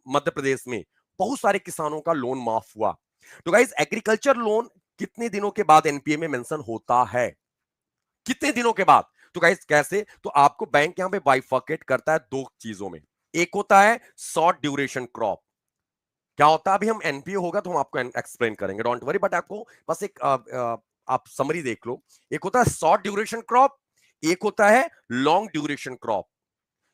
[SPEAKER 1] मध्य प्रदेश में बहुत सारे किसानों का लोन माफ हुआ। तो गाइस एग्रीकल्चर लोन कितने दिनों के बाद एनपीए में मेंशन होता है? कितने दिनों के बाद? तो गाइस कैसे? तो आपको बैंक यहां पे बाइफर्केट करता है दो चीजों में। एक होता है शॉर्ट ड्यूरेशन क्रॉप। क्या होता है? अभी हम एनपीए होगा तो हम आपको एक्सप्लेन करेंगे, डोंट वरी, बट आपको बस एक आप समरी देख लो। एक होता है शॉर्ट ड्यूरेशन क्रॉप, एक होता है long duration crop.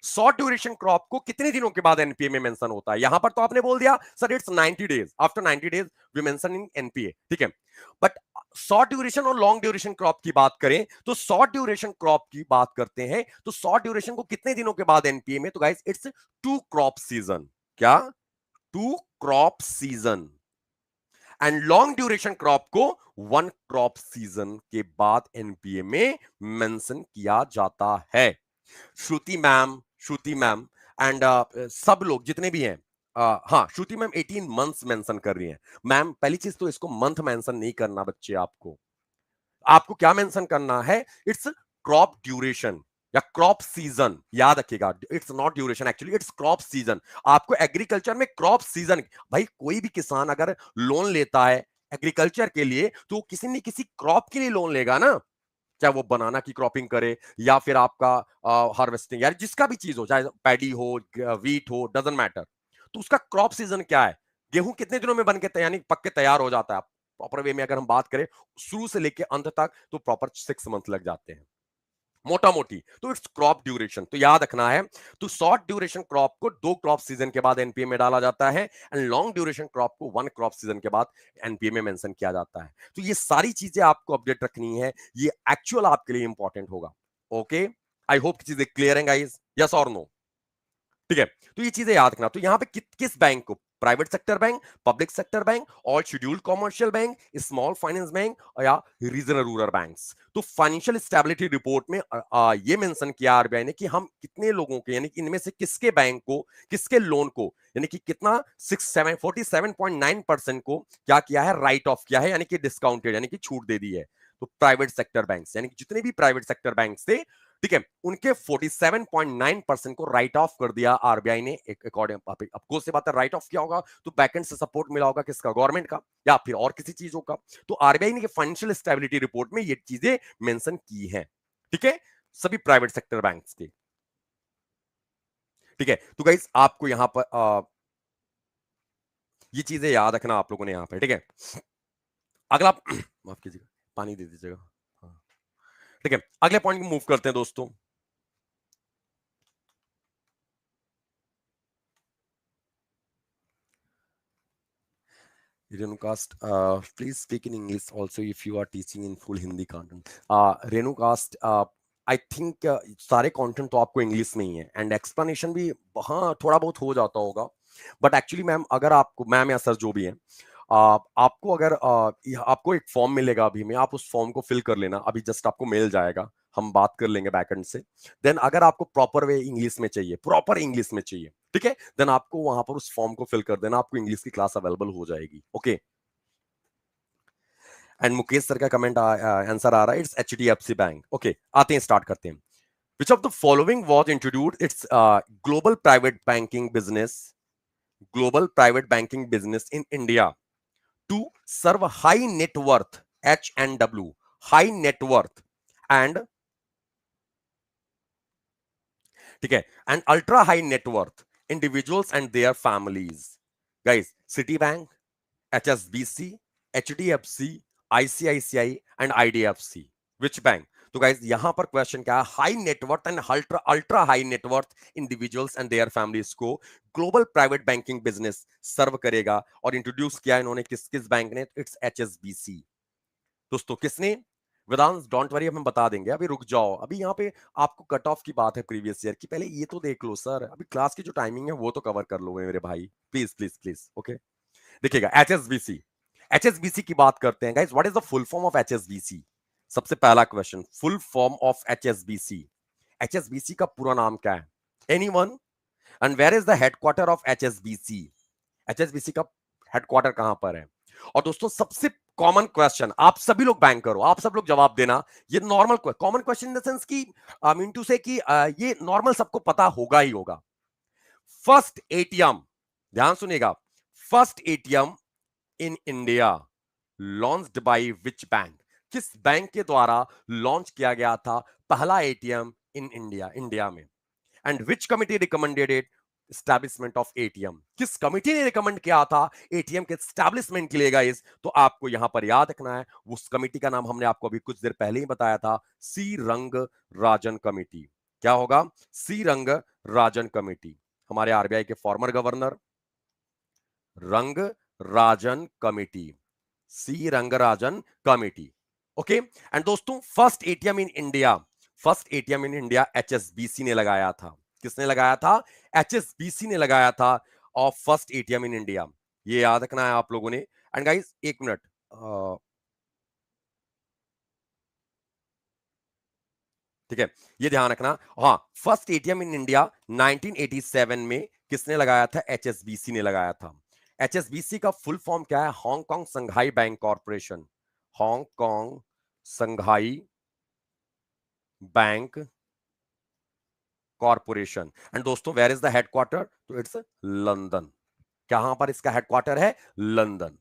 [SPEAKER 1] Short duration crop को कितने दिनों के बाद एनपीए में मेंशन होता है? यहां पर तो आपने बोल दिया sir it's 90 days, after 90 days we mention in NPA, ठीक है। बट शॉर्ट ड्यूरेशन और लॉन्ग ड्यूरेशन क्रॉप की बात करें, तो शॉर्ट ड्यूरेशन क्रॉप की बात करते हैं, तो शॉर्ट ड्यूरेशन को कितने दिनों के बाद एनपीए में? तो गाइस इट्स 2 क्रॉप सीजन। क्या? 2 crop season. And long duration crop को 1 क्रॉप सीजन के बाद एनपीए में मेंशन किया जाता है। श्रुति मैम एंड सब लोग जितने भी हैं, हाँ श्रुति मैम 18 मंथ्स मेंशन कर रही हैं। मैम पहली चीज तो इसको मंथ मेंशन नहीं करना बच्चे, आपको आपको क्या मेंशन करना है? इट्स क्रॉप ड्यूरेशन या क्रॉप सीजन, याद रखिएगा, it's not duration, actually it's crop season. आपको एग्रीकल्चर में क्रॉप सीजन, भाई कोई भी किसान अगर लोन लेता है एग्रीकल्चर के लिए, तो किसी न किसी क्रॉप के लिए लोन लेगा ना, चाहे वो बनाना की क्रॉपिंग करे या फिर आपका हार्वेस्टिंग, यार जिसका भी चीज हो, चाहे पैडी हो, वीट हो, डजंट मैटर। तो उसका क्रॉप सीजन क्या है? गेहूं कितने दिनों में बन के यानी पक के तैयार हो जाता है? प्रॉपर वे में अगर हम बात करें शुरू से लेके अंत तक, तो प्रॉपर 6 मंथ लग जाते हैं मोटा मोटी। तो इट्स क्रॉप ड्यूरेशन, तो याद रखना है। तो शॉर्ट ड्यूरेशन क्रॉप को 2 क्रॉप सीजन के बाद एनपीए में डाला जाता है, एंड लॉन्ग ड्यूरेशन क्रॉप को 1 क्रॉप सीजन के बाद एनपीए में मेंशन किया जाता है। तो ये सारी चीजें आपको अपडेट रखनी है, ये एक्चुअल आपके लिए इंपॉर्टेंट होगा। ओके, आई होप चीजें क्लियर है गाइस, यस और नो? ठीक है, तो ये चीजें याद रखना। तो यहां पे किस बैंक को, private sector bank, public sector bank, all scheduled commercial bank, small finance bank या रीजनल रूरल बैंक्स। तो फाइनेंशियल स्टेबिलिटी रिपोर्ट में ये मेंशन किया आरबीआई ने कि हम कितने लोगों के, यानी कि इनमें से किसके बैंक को, किसके लोन को, यानी कि कितना 47.9% को क्या किया है, राइट ऑफ किया है, यानी कि डिस्काउंटेड, यानी कि छूट दे दी है। तो प्राइवेट सेक्टर बैंक्स, यानी कि जितने भी प्राइवेट सेक्टर बैंक्स थे, ठीक है, उनके 47.9% को राइट ऑफ कर दिया आरबीआई ने। एक अकॉर्डिंग आपको से बात है, राइट ऑफ किया होगा तो बैकएंड से सपोर्ट मिला होगा किसका, गवर्नमेंट का, या फिर और किसी चीजों का। तो आरबीआई ने फाइनेंशियल स्टेबिलिटी रिपोर्ट में ये चीजें मेंशन की हैं, ठीक है, सभी प्राइवेट सेक्टर बैंक्स के। ठीक है, तो गाइस आपको यहां पर ये चीजें याद रखना आप लोगों ने यहां पर, ठीक है। अगला माफ कीजिएगा, पानी दे दीजिएगा। हाँ, ठीक है, अगले पॉइंट को मूव करते हैं दोस्तों। Renukast, please speak in English also if you are teaching in full Hindi content. Renukast, I think सारे कंटेंट तो आपको इंग्लिश में ही है एंड एक्सप्लेनेशन भी हाँ थोड़ा बहुत हो जाता होगा, बट एक्चुअली मैम अगर आपको, मैम या सर जो भी है, आपको अगर आपको एक फॉर्म मिलेगा अभी में, आप उस फॉर्म को फिल कर लेना, अभी जस्ट आपको मिल जाएगा, हम बात कर लेंगे बैकएंड से। देन अगर आपको प्रॉपर वे इंग्लिश में चाहिए, प्रॉपर इंग्लिश में चाहिए, ठीक है, देन आपको वहां पर उस फॉर्म को फिल कर देना, आपको इंग्लिश की क्लास अवेलेबल हो जाएगी। ओके, एंड मुकेश सर का कमेंट आंसर आ रहा है, इट्स एचडीएफसी बैंक। ओके, आते हैं, स्टार्ट करते हैं। Which of the following was introduced it's global private banking business, global private banking business in India to serve high net worth, HNW, high net worth and, ठीक है, and ultra high net worth individuals and their families. Guys, Citibank, HSBC, HDFC, ICICI and IDFC. Which bank? तो गाइज यहां पर क्वेश्चन क्या है, high net worth and ultra ultra high net worth individuals and their families को ग्लोबल प्राइवेट बैंकिंग बिजनेस सर्व करेगा, और इंट्रोड्यूस किया इन्होंने किस किस बैंक ने, इट्स एचएसबीसी। दोस्तों किसने, वेदांत डोंट वरी, हम बता देंगे, अभी रुक जाओ, अभी यहाँ पे आपको कट ऑफ की बात है प्रीवियस ईयर की, पहले ये तो देख लो सर, अभी क्लास की जो टाइमिंग है वो तो कवर कर लोगे मेरे भाई, प्लीज प्लीज प्लीज। ओके, देखिएगा एचएसबीसी, एचएसबीसी की बात करते हैं guys, what is the full form of HSBC. सबसे पहला क्वेश्चन, full form of HSBC, HSBC का पूरा नाम क्या है, anyone, and where is the headquarter of HSBC, HSBC का हेडक्वार्टर कहां पर है। और दोस्तों सबसे कॉमन क्वेश्चन, आप सभी लोग बैंक करो, आप सब लोग जवाब देना, ये normal common question in the sense की मिंटू से कि ये नॉर्मल सबको पता होगा ही होगा। फर्स्ट एटीएम, ध्यान सुनिएगा, first ATM in India launched by which bank, किस बैंक के द्वारा लॉन्च किया गया था पहला एटीएम इन इंडिया, इंडिया में, and which committee recommended it establishment of ATM, किस कमिटी ने रिकमेंड किया था एटीएम के एस्टैब्लिशमेंट के लिए गाइस, तो आपको यहां पर याद रखना है, उस कमिटी का नाम हमने आपको अभी कुछ देर पहले ही बताया था, सी रंग राजन कमिटी। क्या होगा, सी रंग राजन कमिटी, हमारे आरबीआई के former governor Rangarajan committee, C Rangarajan committee. Okay, and दोस्तों first ATM in India, first ATM in India HSBC ने लगाया था, किसने लगाया था, एचएसबीसी ने लगाया था, और फर्स्ट एटीएम इन इंडिया, ये याद रखना है आप लोगों ने। एंड गाइस एक मिनट, ठीक है, ये ध्यान रखना, हाँ, फर्स्ट एटीएम इन इंडिया 1987 में किसने लगाया था, एचएसबीसी ने लगाया था। एचएसबीसी का फुल फॉर्म क्या है, Hong Kong Shanghai bank corporation, Hong Kong Shanghai bank corporation. And दोस्तों वेयर इज द हेडक्वार्टर, तो इट्स लंदन, कहां पर इसका हेडक्वार्टर है, लंदन।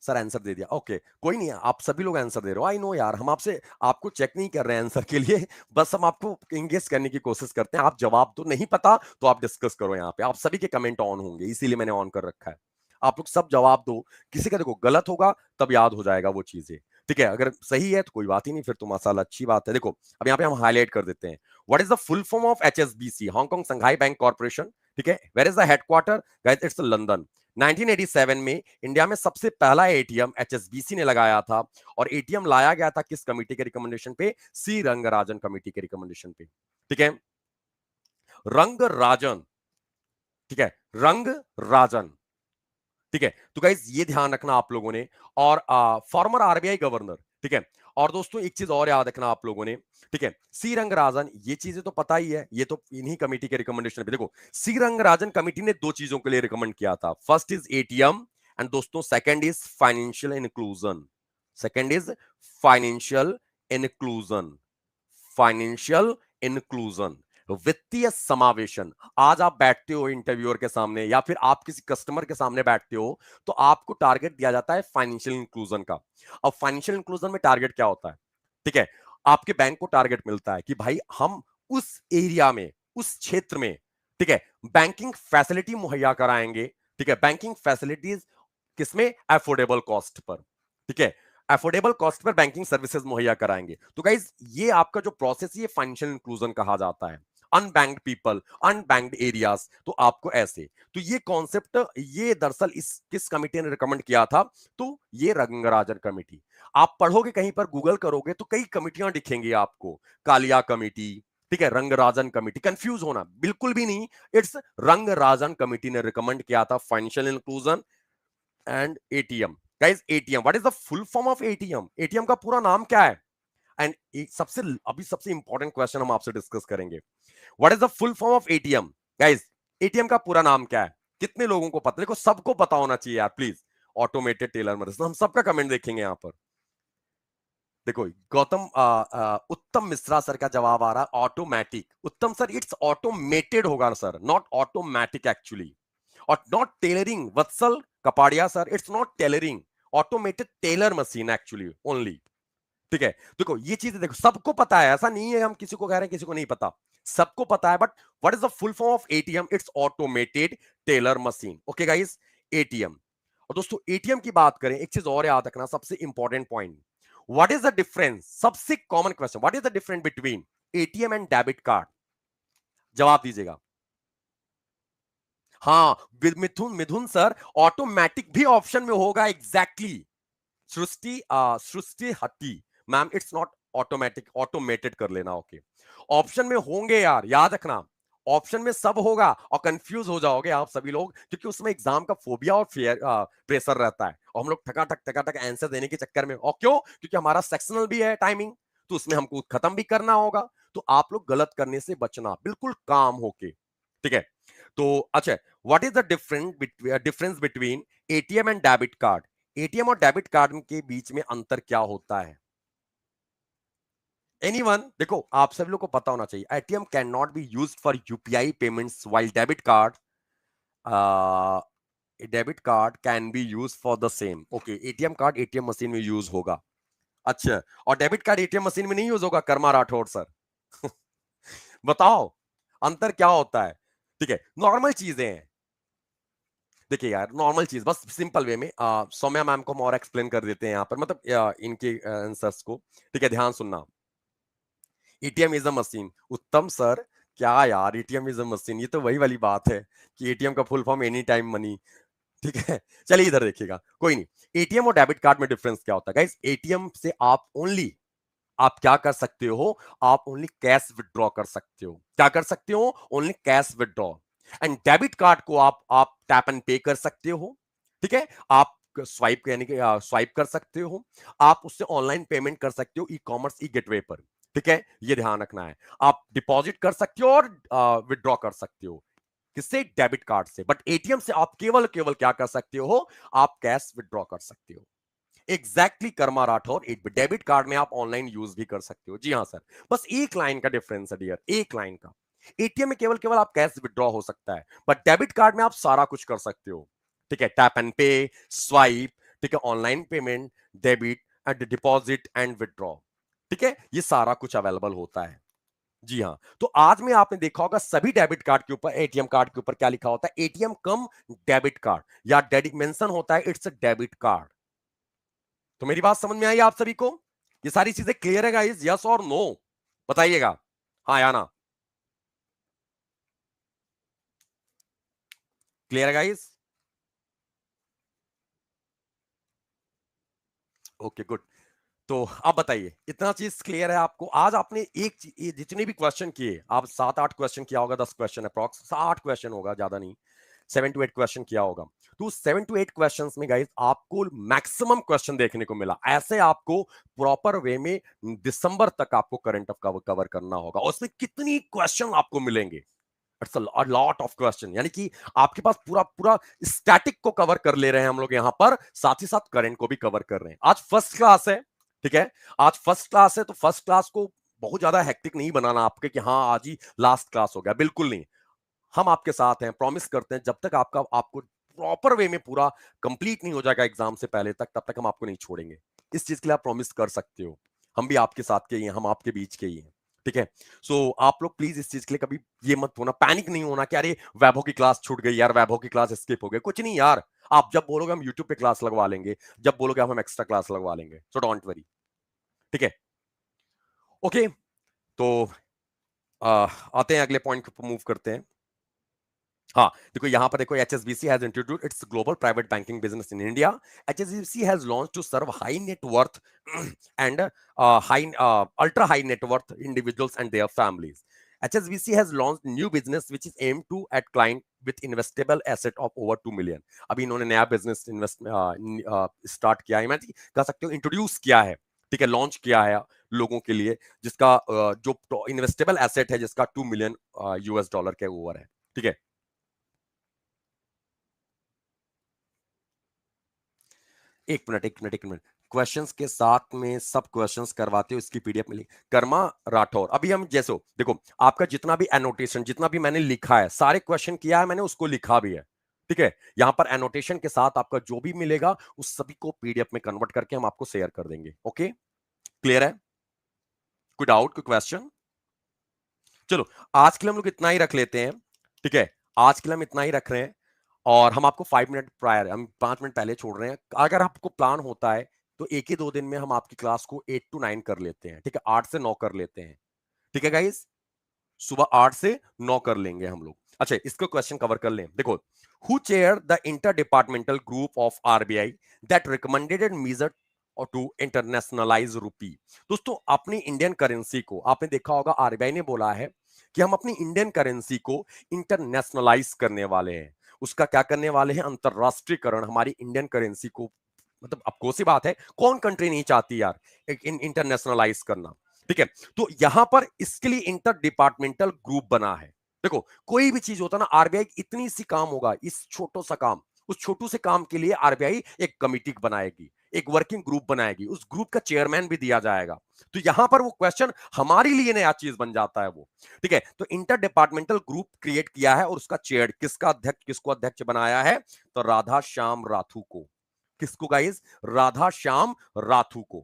[SPEAKER 1] सर आंसर दे दिया, ओके कोई नहीं, आप सभी लोग आंसर दे रहे हो, आई नो यार, हम आपसे आपको चेक नहीं कर रहे हैं आंसर के लिए, बस हम आपको इंगेज करने की कोशिश करते हैं, आप जवाब तो नहीं पता तो आप डिस्कस करो, यहाँ पे आप सभी के कमेंट ऑन होंगे, इसीलिए मैंने ऑन कर रखा है, आप लोग सब जवाब दो, किसी का देखो गलत होगा तब याद हो जाएगा वो चीजें, ठीक है, अगर सही है तो कोई बात ही नहीं, फिर तो माशाल्लाह अच्छी बात है। देखो अब यहाँ पे हम हाईलाइट कर देते हैं, what is the full form of HSBC, Hong Kong Shanghai bank corporation, ठीक है, where is the headquarter, guys it's London. 1987 में इंडिया में सबसे पहला एटीएम एचएसबीसी ने लगाया था, और एटीएम लाया गया था किस कमेटी के रिकमेंडेशन पे, सी रंगराजन कमेटी के रिकमेंडेशन पे, ठीक है, रंगराजन, ठीक है, रंग राजन, ठीक है। तो गाइज ये ध्यान रखना आप लोगों ने। और फॉर्मर आरबीआई गवर्नर, ठीक है। और दोस्तों एक चीज और याद रखना आप लोगों ने, ठीक है। सी रंगराजन, ये चीजें तो पता ही है, ये तो इन्हीं कमेटी के रिकमेंडेशन पे। देखो सी रंगराजन कमेटी ने दो चीजों के लिए रिकमेंड किया था, फर्स्ट इज एटीएम एंड दोस्तों second is financial inclusion. Second is financial inclusion, financial inclusion, वित्तीय समावेशन। आज आप बैठते हो इंटरव्यूअर के सामने या फिर आप किसी कस्टमर के सामने बैठते हो, तो आपको टारगेट दिया जाता है फाइनेंशियल इंक्लूजन का। अब फाइनेंशियल इंक्लूजन में टारगेट क्या होता है, ठीक है। आपके बैंक को टारगेट मिलता है कि भाई हम उस एरिया में, उस क्षेत्र में, ठीक है, बैंकिंग फैसिलिटी मुहैया कराएंगे, ठीक है। बैंकिंग फैसिलिटीज किसमें, अफोर्डेबल कॉस्ट पर, ठीक है। Affordable cost per banking services मुहैया कराएंगे। तो गाइज ये आपका जो प्रोसेस है, ये फाइनेंशियल इंक्लूजन कहा जाता है। अनबैंक्ड पीपल, अनबैंक्ड एरियाज, तो आपको ऐसे, तो ये कॉन्सेप्ट, ये दरअसल इस किस कमिटी ने रिकमेंड किया था, तो ये रंगराजन कमेटी। आप पढ़ोगे कहीं पर, गूगल करोगे तो कई कमिटियां दिखेंगी आपको, कालिया कमेटी, ठीक है, रंगराजन कमेटी। कंफ्यूज होना बिल्कुल भी नहीं, इट्स रंगराजन कमेटी ने रिकमेंड किया था financial inclusion and ATM. Guys ATM, what is the full form of ATM, ATM का पूरा नाम क्या है। एंड सबसे अभी सबसे इंपॉर्टेंट क्वेश्चन हम आपसे डिस्कस करेंगे, what is the full form of ATM. Guys ATM का पूरा नाम क्या है, कितने लोगों को पता, देखो सबको पता होना चाहिए यार प्लीज। ऑटोमेटेड टेलर मशीन, हम सबका कमेंट देखेंगे यहां पर। देखो गौतम उत्तम मिश्रा सर का जवाब आ रहा है ऑटोमेटिक। उत्तम सर इट्स ऑटोमेटेड होगा सर, नॉट ऑटोमेटिक एक्चुअली, और not tailoring. Vatsal Kapadia sir, it's not tailoring, automated teller machine actually only, ठीक है। देखो ये चीजें देखो सबको पता है, ऐसा नहीं है हम किसी को कह रहे हैं किसी को नहीं पता, सबको पता है। But what is the full form of ATM, it's automated teller machine, okay guys, ATM. और दोस्तों एटीएम की बात करें, एक चीज और याद रखना, सबसे important point, what is the difference, सबसे common question, what is the difference between ATM and debit card, जवाब दीजिएगा। हाँ मिथुन, मिथुन सर, ऑटोमेटिक भी ऑप्शन में होगा exactly exactly. Srishti Hatti ma'am, it's not automatic, automated कर लेना, ओके। ऑप्शन में होंगे यार, याद रखना, ऑप्शन में सब होगा और कंफ्यूज हो जाओगे आप सभी लोग, क्योंकि उसमें एग्जाम का फोबिया और प्रेशर रहता है, और हम लोग टकाटक आंसर देने के चक्कर में, और क्यों, क्योंकि हमारा सेक्शनल भी है टाइमिंग, तो उसमें हमको खत्म भी करना होगा। तो आप लोग गलत करने से बचना, बिल्कुल काम होके, ठीक है। तो अच्छा, what is the difference between ATM and debit card, ATM और डेबिट कार्ड के बीच में अंतर क्या होता है, एनीवन। देखो आप सभी लोग को पता होना चाहिए, ATM can not be used for UPI payments while debit card can be use for the same, okay. ATM card ATM machine में यूज होगा, अच्छा, और डेबिट कार्ड एटीएम मशीन में नहीं यूज होगा, कर्मा राठौड़ सर। बताओ अंतर क्या होता है, ठीक है। नॉर्मल चीजें हैं, देखिए यार नॉर्मल चीज, बस सिंपल वे में सौम्या मैम को हम और एक्सप्लेन कर देते हैं यहाँ पर, मतलब इनके आंसर्स को, ठीक है, ध्यान सुनना। एटीएम इज अ मशीन, उत्तम सर, क्या यार एटीएम इज अ मशीन, ये तो वही वाली बात है कि एटीएम का full form any time money, ठीक है। चलिए इधर देखिएगा, कोई नहीं। एटीएम और डेबिट कार्ड में डिफरेंस क्या होता है गाइस, एटीएम से आप ओनली, आप क्या कर सकते हो, आप ओनली कैश विड्रॉ कर सकते हो, क्या कर सकते हो, only cash withdraw. And debit card को आप टैप एंड पे कर सकते हो, ठीक है। आप स्वाइप यानी कि स्वाइप कर सकते हो, आप उससे ऑनलाइन पेमेंट कर सकते हो, ई कॉमर्स ई गेटवे पर, ठीक है, ये ध्यान रखना है। आप डिपॉजिट कर सकते हो और विड्रॉ कर सकते हो, किससे, डेबिट कार्ड से। बट एटीएम से आप केवल केवल क्या कर सकते हो, आप कैश विड्रॉ कर सकते हो, एग्जैक्टली कर्मा राठौर। एक डेबिट कार्ड में आप ऑनलाइन यूज भी कर सकते हो, जी हाँ सर, बस एक लाइन का डिफरेंस है डियर, एक लाइन का। एटीएम में केवल केवल आप कैश विड्रॉ हो सकता है, बट डेबिट कार्ड में आप सारा कुछ कर सकते हो, ठीक है, टैप एंड पे, स्वाइप, ठीक है, online payment, debit and deposit and withdraw, ठीक है, ये सारा कुछ अवेलेबल होता है, जी हाँ। तो आज में आपने देखा होगा सभी डेबिट कार्ड के ऊपर, एटीएम कार्ड के ऊपर क्या लिखा होता है, एटीएम कम डेबिट कार्ड, या मेंशन होता है इट्स अ डेबिट कार्ड। तो मेरी बात समझ में आई आप सभी को, ये सारी चीजें क्लियर है गाइस, यस और नो, बताइएगा, हाँ या ना, क्लियर है गाइस, ओके गुड। तो आप बताइए, इतना चीज क्लियर है आपको, आज आपने जितने भी क्वेश्चन किए, आप 7-8 क्वेश्चन किया होगा, 10 क्वेश्चन अप्रॉक्स 60 क्वेश्चन होगा, ज्यादा नहीं, 7 to 8 क्वेश्चन किया होगा। तो 7 to 8 क्वेश्चंस में गाइस आपको मैक्सिमम क्वेश्चन देखने को मिला। ऐसे आपको प्रॉपर वे में दिसंबर तक आपको करंट कवर करना होगा, और उसमें कितनी क्वेश्चन आपको मिलेंगे, it's a lot of question. यानी कि आपके पास पूरा पूरा स्टैटिक को कवर कर ले रहे हैं हम लोग यहां पर, साथ ही साथ करंट को भी कवर कर रहे हैं। आज फर्स्ट क्लास है, ठीक है, आज फर्स्ट क्लास है, तो फर्स्ट क्लास को बहुत ज्यादा हेक्टिक नहीं बनाना आपके कि हाँ आज ही लास्ट क्लास हो गया, बिल्कुल नहीं। हम आपके साथ हैं, प्रॉमिस करते हैं, जब तक आपको प्रॉपर वे में पूरा कंप्लीट नहीं हो जाएगा एग्जाम से पहले तक, तब तक हम आपको नहीं छोड़ेंगे। इस चीज के लिए आप प्रॉमिस कर सकते हो। हम भी आपके साथ के ही हैं, हम आपके बीच के ही हैं, ठीक है। सो आप लोग प्लीज इस चीज के लिए कभी ये मत होना, पैनिक नहीं होना कि अरे वैभव की क्लास छूट गई यार, वैभव की क्लास स्किप हो गई। कुछ नहीं यार, आप जब बोलोगे हम यूट्यूब पे क्लास लगवा लेंगे, जब बोलोगे हम एक्स्ट्रा क्लास लगवा लेंगे, सो डोंट वरी, ठीक है। ओके, तो आते हैं अगले पॉइंट पर, मूव करते हैं। हाँ, देखो यहाँ पर देखो, HSBC has introduced its global private banking business in India. HSBC has launched to serve high net worth and ultra high net worth individuals and their families. HSBC has launched new business which is aimed to at client with investable asset of over 2 million. अभी इन्होंने नया बिजनेस स्टार्ट किया है, मैं कह सकते हो इंट्रोड्यूस किया है, ठीक है, लॉन्च किया है लोगों के लिए, जिसका जो इन्वेस्टेबल एसेट है जिसका 2 मिलियन US डॉलर के ओवर है, ठीक है। एक मिनट क्वेश्चंस के साथ में सब क्वेश्चंस करवाते हो, इसकी पीडीएफ मिली। कर्मा राठौर, अभी हम जैसो देखो, आपका जितना भी एनोटेशन, जितना भी मैंने लिखा है, सारे क्वेश्चन किया है मैंने, उसको लिखा भी है, ठीक है। यहां पर एनोटेशन के साथ आपका जो भी मिलेगा उस सभी को पीडीएफ में कन्वर्ट करके हम आपको शेयर कर देंगे। ओके, क्लियर है? कोई डाउट, कोई क्वेश्चन? चलो, आज के लिए हम लोग इतना ही रख लेते हैं, ठीक है। आज के लिए हम इतना ही रख रहे हैं, और हम आपको 5 मिनट प्रायर, हम 5 मिनट पहले छोड़ रहे हैं। अगर आपको प्लान होता है तो एक ही 2 दिन में हम आपकी क्लास को 8 to 9 कर लेते हैं, ठीक है, 8 से 9 कर लेते हैं, ठीक है गाइस। सुबह 8 से 9 कर लेंगे हम लोग। अच्छा, इसको क्वेश्चन कवर कर लें। देखो, who chair the inter departmental group of RBI that recommended major और टू इंटरनेशनलाइज रूपी। दोस्तों, अपनी इंडियन करेंसी को, आपने देखा होगा आरबीआई ने बोला है कि हम अपनी इंडियन करेंसी को इंटरनेशनलाइज करने वाले हैं। उसका क्या करने वाले हैं? अंतरराष्ट्रीयकरण, हमारी इंडियन करेंसी को। मतलब अब कौन सी बात है, कौन कंट्री नहीं चाहती यार इंटरनेशनलाइज करना, ठीक है। तो यहां पर इसके लिए इंटर डिपार्टमेंटल ग्रुप बना है। देखो, कोई भी चीज होता ना, आरबीआई इतनी सी काम होगा, इस छोटो सा काम, उस छोटू से काम के लिए आरबीआई एक कमिटी बनाएगी, एक वर्किंग ग्रुप बनाएगी, उस ग्रुप का चेयरमैन भी दिया जाएगा। तो यहां पर वो क्वेश्चन हमारे लिए नया चीज बन जाता है वो, ठीक है। तो इंटर डिपार्टमेंटल ग्रुप क्रिएट किया है, और उसका चेयर किसका अध्यक्ष, किसको अध्यक्ष बनाया है? तो राधा श्याम राथू को। किसको गाइस? राधा श्याम राथू को।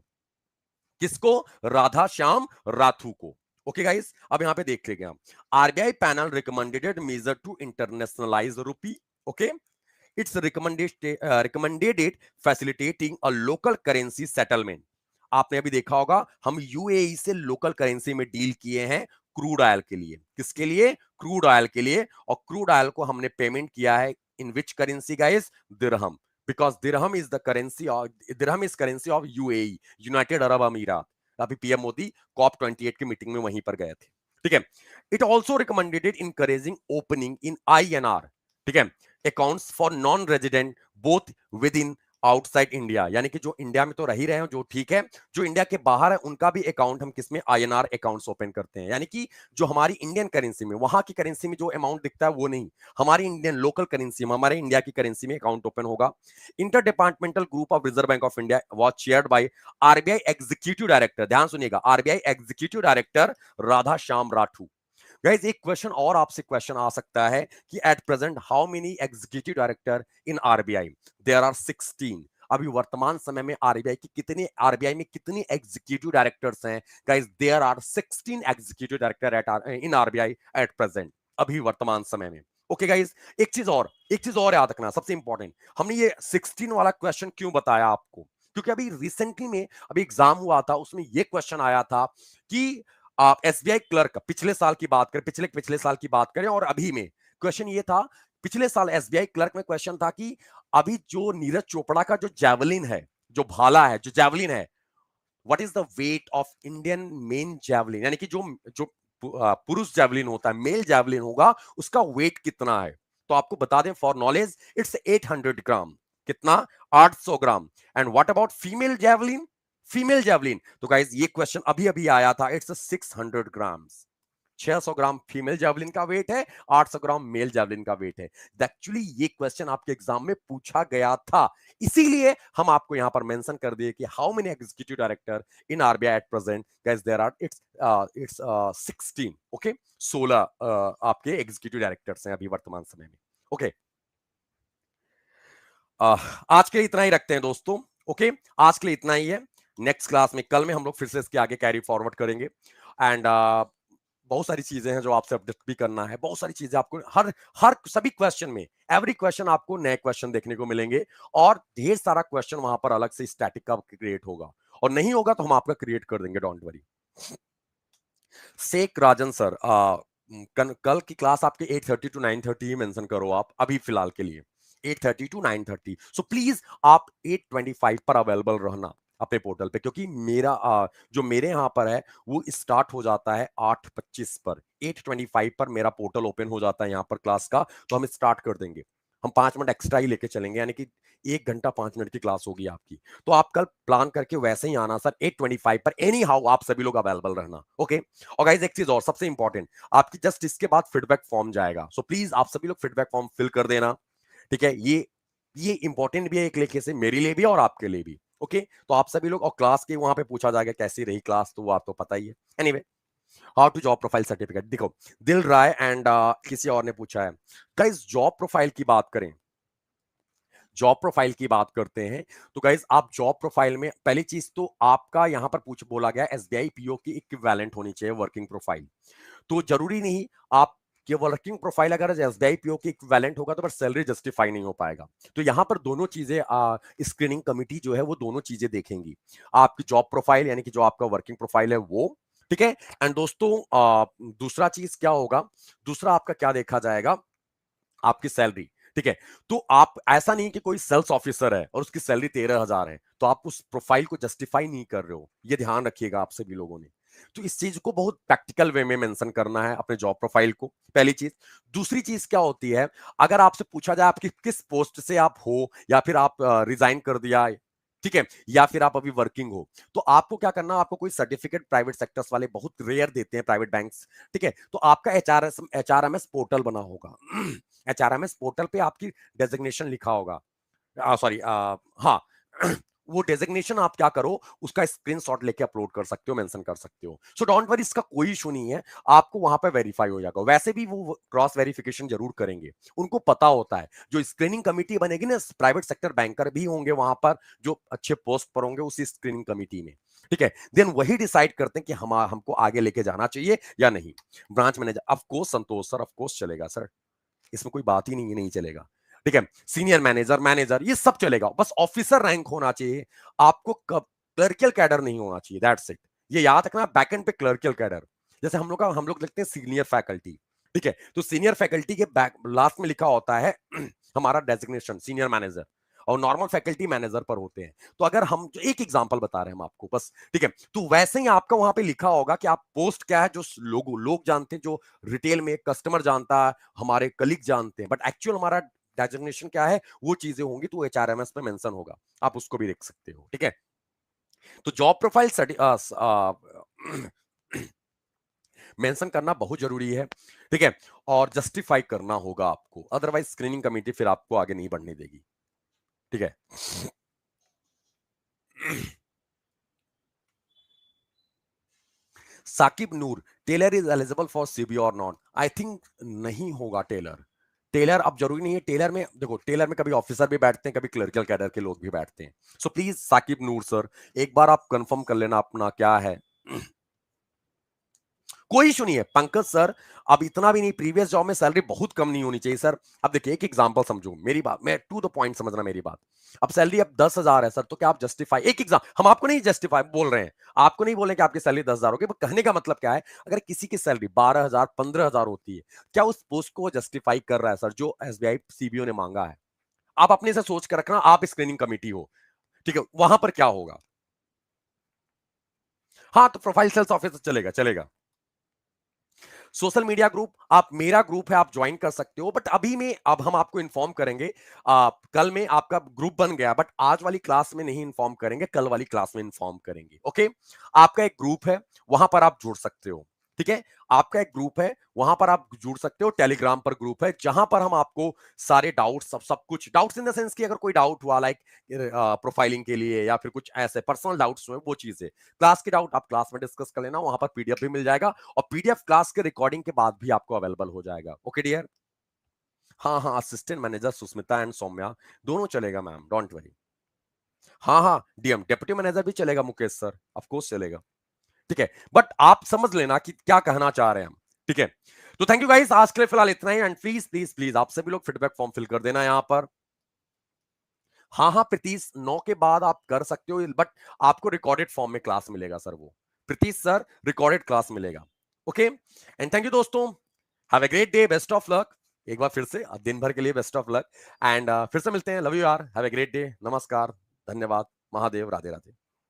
[SPEAKER 1] किसको? राधा श्याम राथू को। ओके गाइस, अब यहां पे देख लेंगे हम। RBI panel recommended measure to internationalise rupee. Okay, it's recommended it facilitating a local currency settlement. आपने अभी देखा होगा, हम यूएई से लोकल करेंसी में डील किए हैं क्रूड ऑयल के लिए। किसके लिए? क्रूड ऑयल के लिए। और क्रूड ऑयल को हमने पेमेंट किया है in which currency guys? Dirham. Because dirham is the currency of, dirham is currency of UAE, United Arab Emirates. अभी पीएम मोदी COP28 की मीटिंग में वहीं पर गए थे, ठीक है। It also recommended encouraging opening in INR, ठीक है, accounts for non resident both with in outside India. यानी कि जो इंडिया में तो रह ही रहे हैं जो ठीक है, जो इंडिया के बाहर है उनका भी अकाउंट हम किसमें? INR अकाउंट्स ओपन करते हैं। यानी कि जो हमारी इंडियन करेंसी में, वहां की करेंसी में जो अमाउंट दिखता है वो नहीं, हमारी इंडियन लोकल करेंसी में, हमारे इंडिया की करेंसी में अकाउंट ओपन होगा। Inter departmental group of Reserve Bank of India was chaired by RBI executive director, ध्यान सुनिएगा, RBI executive director Radha Shyam Rathu. Guys, एक क्वेश्चन और आपसे क्वेश्चन आ सकता है कि at present how many executive director in RBI? There are 16। अभी वर्तमान समय में आरबीआई में कितने एग्जीक्यूटिव डायरेक्टर्स हैं? Guys, there are 16 executive director at in RBI at present, अभी वर्तमान समय में। ओके गाइस, एक चीज और याद रखना, सबसे इंपॉर्टेंट, हमने ये 16 वाला क्वेश्चन क्यों बताया आपको? क्योंकि अभी रिसेंटली में अभी एग्जाम हुआ था, उसमें ये क्वेश्चन आया था कि आप एसबीआई क्लर्क, पिछले साल की बात करें, पिछले पिछले साल की बात करें और अभी में, क्वेश्चन ये था, पिछले साल एसबीआई क्लर्क में क्वेश्चन था कि अभी जो नीरज चोपड़ा का जो जैवलिन है, जो भाला है, जो जैवलिन है, what is the weight of Indian main javelin? यानी कि जो जो पुरुष जैवलिन होता है, मेल जैवलिन होगा, उसका वेट कितना है? तो आपको बता दें फॉर नॉलेज इट्स 800 ग्राम, कितना, 800 gram. And what about female javelin, female javelin, तो गाइस ये क्वेश्चन अभी अभी आया था, it's 600 grams. 600 gram female javelin का वेट है, 800 ग्राम मेल जेवलिन का वेट है। एक्चुअली ये क्वेश्चन आपके एग्जाम में पूछा गया था, इसीलिए हम आपको यहां पर मेंशन कर दिए कि how many executive director in RBI at present, guys there are it's 16, okay, 16 आपके एग्जीक्यूटिव डायरेक्टर्स हैं अभी वर्तमान समय में। ओके, आज के लिए इतना ही रखते हैं दोस्तों। ओके, आज के लिए इतना ही है। नेक्स्ट क्लास में कल में हम लोग फिर से इसके आगे कैरी फॉरवर्ड करेंगे। एंड बहुत सारी चीजें हैं जो आपसे अपडेट भी करना है, बहुत सारी चीजें आपको हर हर सभी क्वेश्चन में, एवरी क्वेश्चन आपको नए क्वेश्चन देखने को मिलेंगे, और ढेर सारा क्वेश्चन वहां पर अलग से स्टैटिक का क्रिएट होगा, और नहीं होगा तो हम आपका क्रिएट कर देंगे, don't worry. Sheikh Rajan sir, कल की क्लास आपके 8:30 to 9:30 ही मेंशन करो आप अभी फिलहाल के लिए, 8:30 to 9:30। सो प्लीज आप 8:25 पर अवेलेबल रहना अपने पोर्टल पे, क्योंकि मेरा जो मेरे यहाँ पर है वो स्टार्ट हो जाता है 8:25 पर, 8:25 पर मेरा पोर्टल ओपन हो जाता है यहाँ पर क्लास का, तो हम स्टार्ट कर देंगे। हम 5 मिनट एक्स्ट्रा ही लेके चलेंगे, यानी कि 1 घंटा 5 मिनट की क्लास होगी आपकी। तो आप कल प्लान करके वैसे ही आना सर, 8:25 पर एनी हाउ आप सभी लोग अवेलेबल रहना। ओके, और गाइस एक चीज और सबसे इंपॉर्टेंट, आपकी जस्ट इसके बाद फीडबैक फॉर्म जाएगा, सो प्लीज आप सभी लोग फीडबैक फॉर्म फिल कर देना, ठीक है। ये इंपॉर्टेंट भी है एक लेखे से, मेरे लिए भी और आपके लिए भी। ओके, तो आप सभी लोग, और क्लास के वहां पे पूछा जाएगा कैसी रही क्लास, तो वो आपको पता ही है। Anyway, how to job profile certificate, देखो दिल राय एंड किसी और ने पूछा है, गाइस जॉब प्रोफाइल की बात करें, जॉब प्रोफाइल की बात करते हैं, तो गाइज आप जॉब प्रोफाइल में पहली चीज तो आपका यहां पर पूछ बोला गया एसबीआई पीओ की इक्विवेलेंट होनी चाहिए वर्किंग प्रोफाइल। तो जरूरी नहीं आप कि वर्किंग प्रोफाइल अगर एसबीआई पीओ की इक्विवेलेंट होगा तो पर सैलरी जस्टिफाई नहीं हो पाएगा। तो यहां पर दोनों चीजें स्क्रीनिंग कमिटी जो है वो दोनों चीजें देखेंगी, आपकी जॉब प्रोफाइल यानी कि जो आपका वर्किंग प्रोफाइल है वो, ठीक है। एंड दोस्तों दूसरा चीज क्या होगा, दूसरा आपका क्या देखा जाएगा, आपकी सैलरी, ठीक है। तो आप ऐसा नहीं कि कोई सेल्स ऑफिसर है और उसकी सैलरी 13,000 है तो आप उस प्रोफाइल को जस्टिफाई नहीं कर रहे हो, ये ध्यान रखिएगा आप सभी लोगों ने। तो इस चीज को बहुत प्रैक्टिकल वे में मेंशन करना है अपने जॉब प्रोफाइल को, पहली चीज। दूसरी चीज क्या होती है, अगर आपसे पूछा जाए आपकी किस पोस्ट से आप हो, या फिर आप रिजाइन कर दिया, ठीक है, या फिर आप अभी वर्किंग हो, तो आपको क्या करना, आपको कोई सर्टिफिकेट प्राइवेट सेक्टर्स वाले बहुत रेयर देते हैं, प्राइवेट बैंक्स, ठीक है। तो आपका एचआरएमएस पोर्टल बना होगा, एचआरएमएस पोर्टल पे आपकी डेजिग्नेशन लिखा होगा, सॉरी, हाँ, वो डेजिग्नेशन आप क्या करो, उसका स्क्रीनशॉट लेके अपलोड कर सकते हो, मेंशन कर सकते हो। सो डोंट वरी, इसका कोई इशू नहीं है, आपको वहां पे वेरीफाई हो जाएगा। वैसे भी वो क्रॉस वेरिफिकेशन जरूर करेंगे, उनको पता होता है, जो स्क्रीनिंग कमिटी बनेगी ना, प्राइवेट सेक्टर बैंकर भी होंगे वहां पर जो अच्छे पोस्ट पर होंगे उसी स्क्रीनिंग कमिटी में, ठीक है। देन वही डिसाइड करते हैं कि हमको आगे लेके जाना चाहिए या नहीं। Branch manager of course, Santosh sir of course चलेगा सर, इसमें कोई बात ही नहीं है, नहीं चलेगा, ठीक है। सीनियर मैनेजर, मैनेजर, ये सब चलेगा, बस ऑफिसर रैंक होना चाहिए आपको, क्लर्कियल कैडर नहीं होना चाहिए, दैट्स इट। ये याद रखना, बैकएंड पे क्लर्कियल कैडर, जैसे हम लोग लिखते हैं सीनियर फैकल्टी, ठीक है। तो सीनियर फैकल्टी के बैक लास्ट में लिखा होता है हमारा डेजिग्नेशन सीनियर मैनेजर, और नॉर्मल फैकल्टी मैनेजर पर होते हैं। तो अगर हम एक एग्जांपल बता रहे हैं हम आपको बस, ठीक है, तो वैसे ही आपका वहां पे लिखा होगा कि आप पोस्ट क्या है, जो लोग जानते हैं, जो रिटेल में कस्टमर जानता है, हमारे कलीग जानते हैं, बट एक्चुअल हमारा डेजिग्नेशन क्या है, वो चीजें होंगी, तो एचआरएमएस में मेंशन होगा, आप उसको भी देख सकते हो, ठीक है। तो जॉब प्रोफाइल मेंशन करना बहुत जरूरी है, ठीक है, और जस्टिफाई करना होगा आपको, अदरवाइज स्क्रीनिंग कमेटी फिर आपको आगे नहीं बढ़ने देगी, ठीक है। Sakib Noor, Taylor is eligible for CB और नॉट, आई थिंक नहीं होगा टेलर। टेलर अब जरूरी नहीं है, टेलर में देखो, टेलर में कभी ऑफिसर भी बैठते हैं, कभी क्लर्कल कैडर के लोग भी बैठते हैं। So please Saqib Noor sir, एक बार आप कंफर्म कर लेना अपना क्या है। कोई इशू नहीं है पंकज सर, अब इतना भी नहीं, प्रीवियस जॉब में सैलरी बहुत कम नहीं होनी चाहिए सर। अब देखिए एक एग्जांपल समझो मेरी बात, मैं टू द पॉइंट समझना मेरी बात। अब सैलरी अब 10,000 है सर, तो क्या आप जस्टिफाई, एक एग्जाम, हम आपको नहीं जस्टिफाई बोल रहे हैं, आपको नहीं बोल रहे कि आपकी सैलरी 10,000 होगी, कहने का मतलब क्या है, अगर किसी की सैलरी 12,000 15,000 होती है, क्या उस पोस्ट को जस्टिफाई कर रहा है सर जो एसबीआई सीबीओ ने मांगा है। आप अपने से सोच कर रखना, आप स्क्रीनिंग कमेटी हो, ठीक है, वहां पर क्या होगा। हाँ, तो प्रोफाइल सेल्स ऑफिसर चलेगा, चलेगा। सोशल मीडिया ग्रुप, आप मेरा ग्रुप है, आप ज्वाइन कर सकते हो। बट अब हम आपको इन्फॉर्म करेंगे। कल में आपका ग्रुप बन गया, बट आज वाली क्लास में नहीं इन्फॉर्म करेंगे, कल वाली क्लास में इन्फॉर्म करेंगे। ओके, आपका एक ग्रुप है, वहां पर आप जुड़ सकते हो। ठीक है, आपका एक ग्रुप है, वहां पर आप जुड़ सकते हो। टेलीग्राम पर ग्रुप है, जहां पर हम आपको सारे डाउट्स, सब कुछ डाउट्स इन द सेंस कि अगर कोई डाउट हुआ लाइक प्रोफाइलिंग के लिए या फिर कुछ ऐसे पर्सनल डाउट्स हुए, वो चीजें क्लास के डाउट आप क्लास में डिस्कस कर लेना। वहां पर पीडीएफ भी मिल जाएगा, और पीडीएफ क्लास के रिकॉर्डिंग के बाद भी आपको अवेलेबल हो जाएगा। Okay dear. हाँ हाँ, assistant manager Susmita and Saumya दोनों चलेगा मैम, डोंट वरी। हाँ हाँ, डीएम डेप्यूटी मैनेजर भी चलेगा, मुकेश सर ऑफ कोर्स चलेगा। ठीक है, बट आप समझ लेना कि क्या कहना चाह रहे हैं हम। ठीक है, तो थैंक यू गाइस, आज के लिए फिलहाल इतना ही। एंड प्लीज प्लीज प्लीज आप सभी लोग फीडबैक फॉर्म फिल कर देना यहां पर। हाँ हाँ प्रीतीश, 9 के बाद आप कर सकते हो, बट आपको रिकॉर्डेड फॉर्म में क्लास मिलेगा सर। वो प्रीतीश सर, रिकॉर्डेड क्लास मिलेगा। ओके, एंड थैंक यू दोस्तों, have a great day, best of luck. एक बार फिर से दिन भर के लिए बेस्ट ऑफ लक, एंड फिर से मिलते हैं। लव यू यार, हैव ए ग्रेट डे, नमस्कार, धन्यवाद, महादेव, राधे राधे।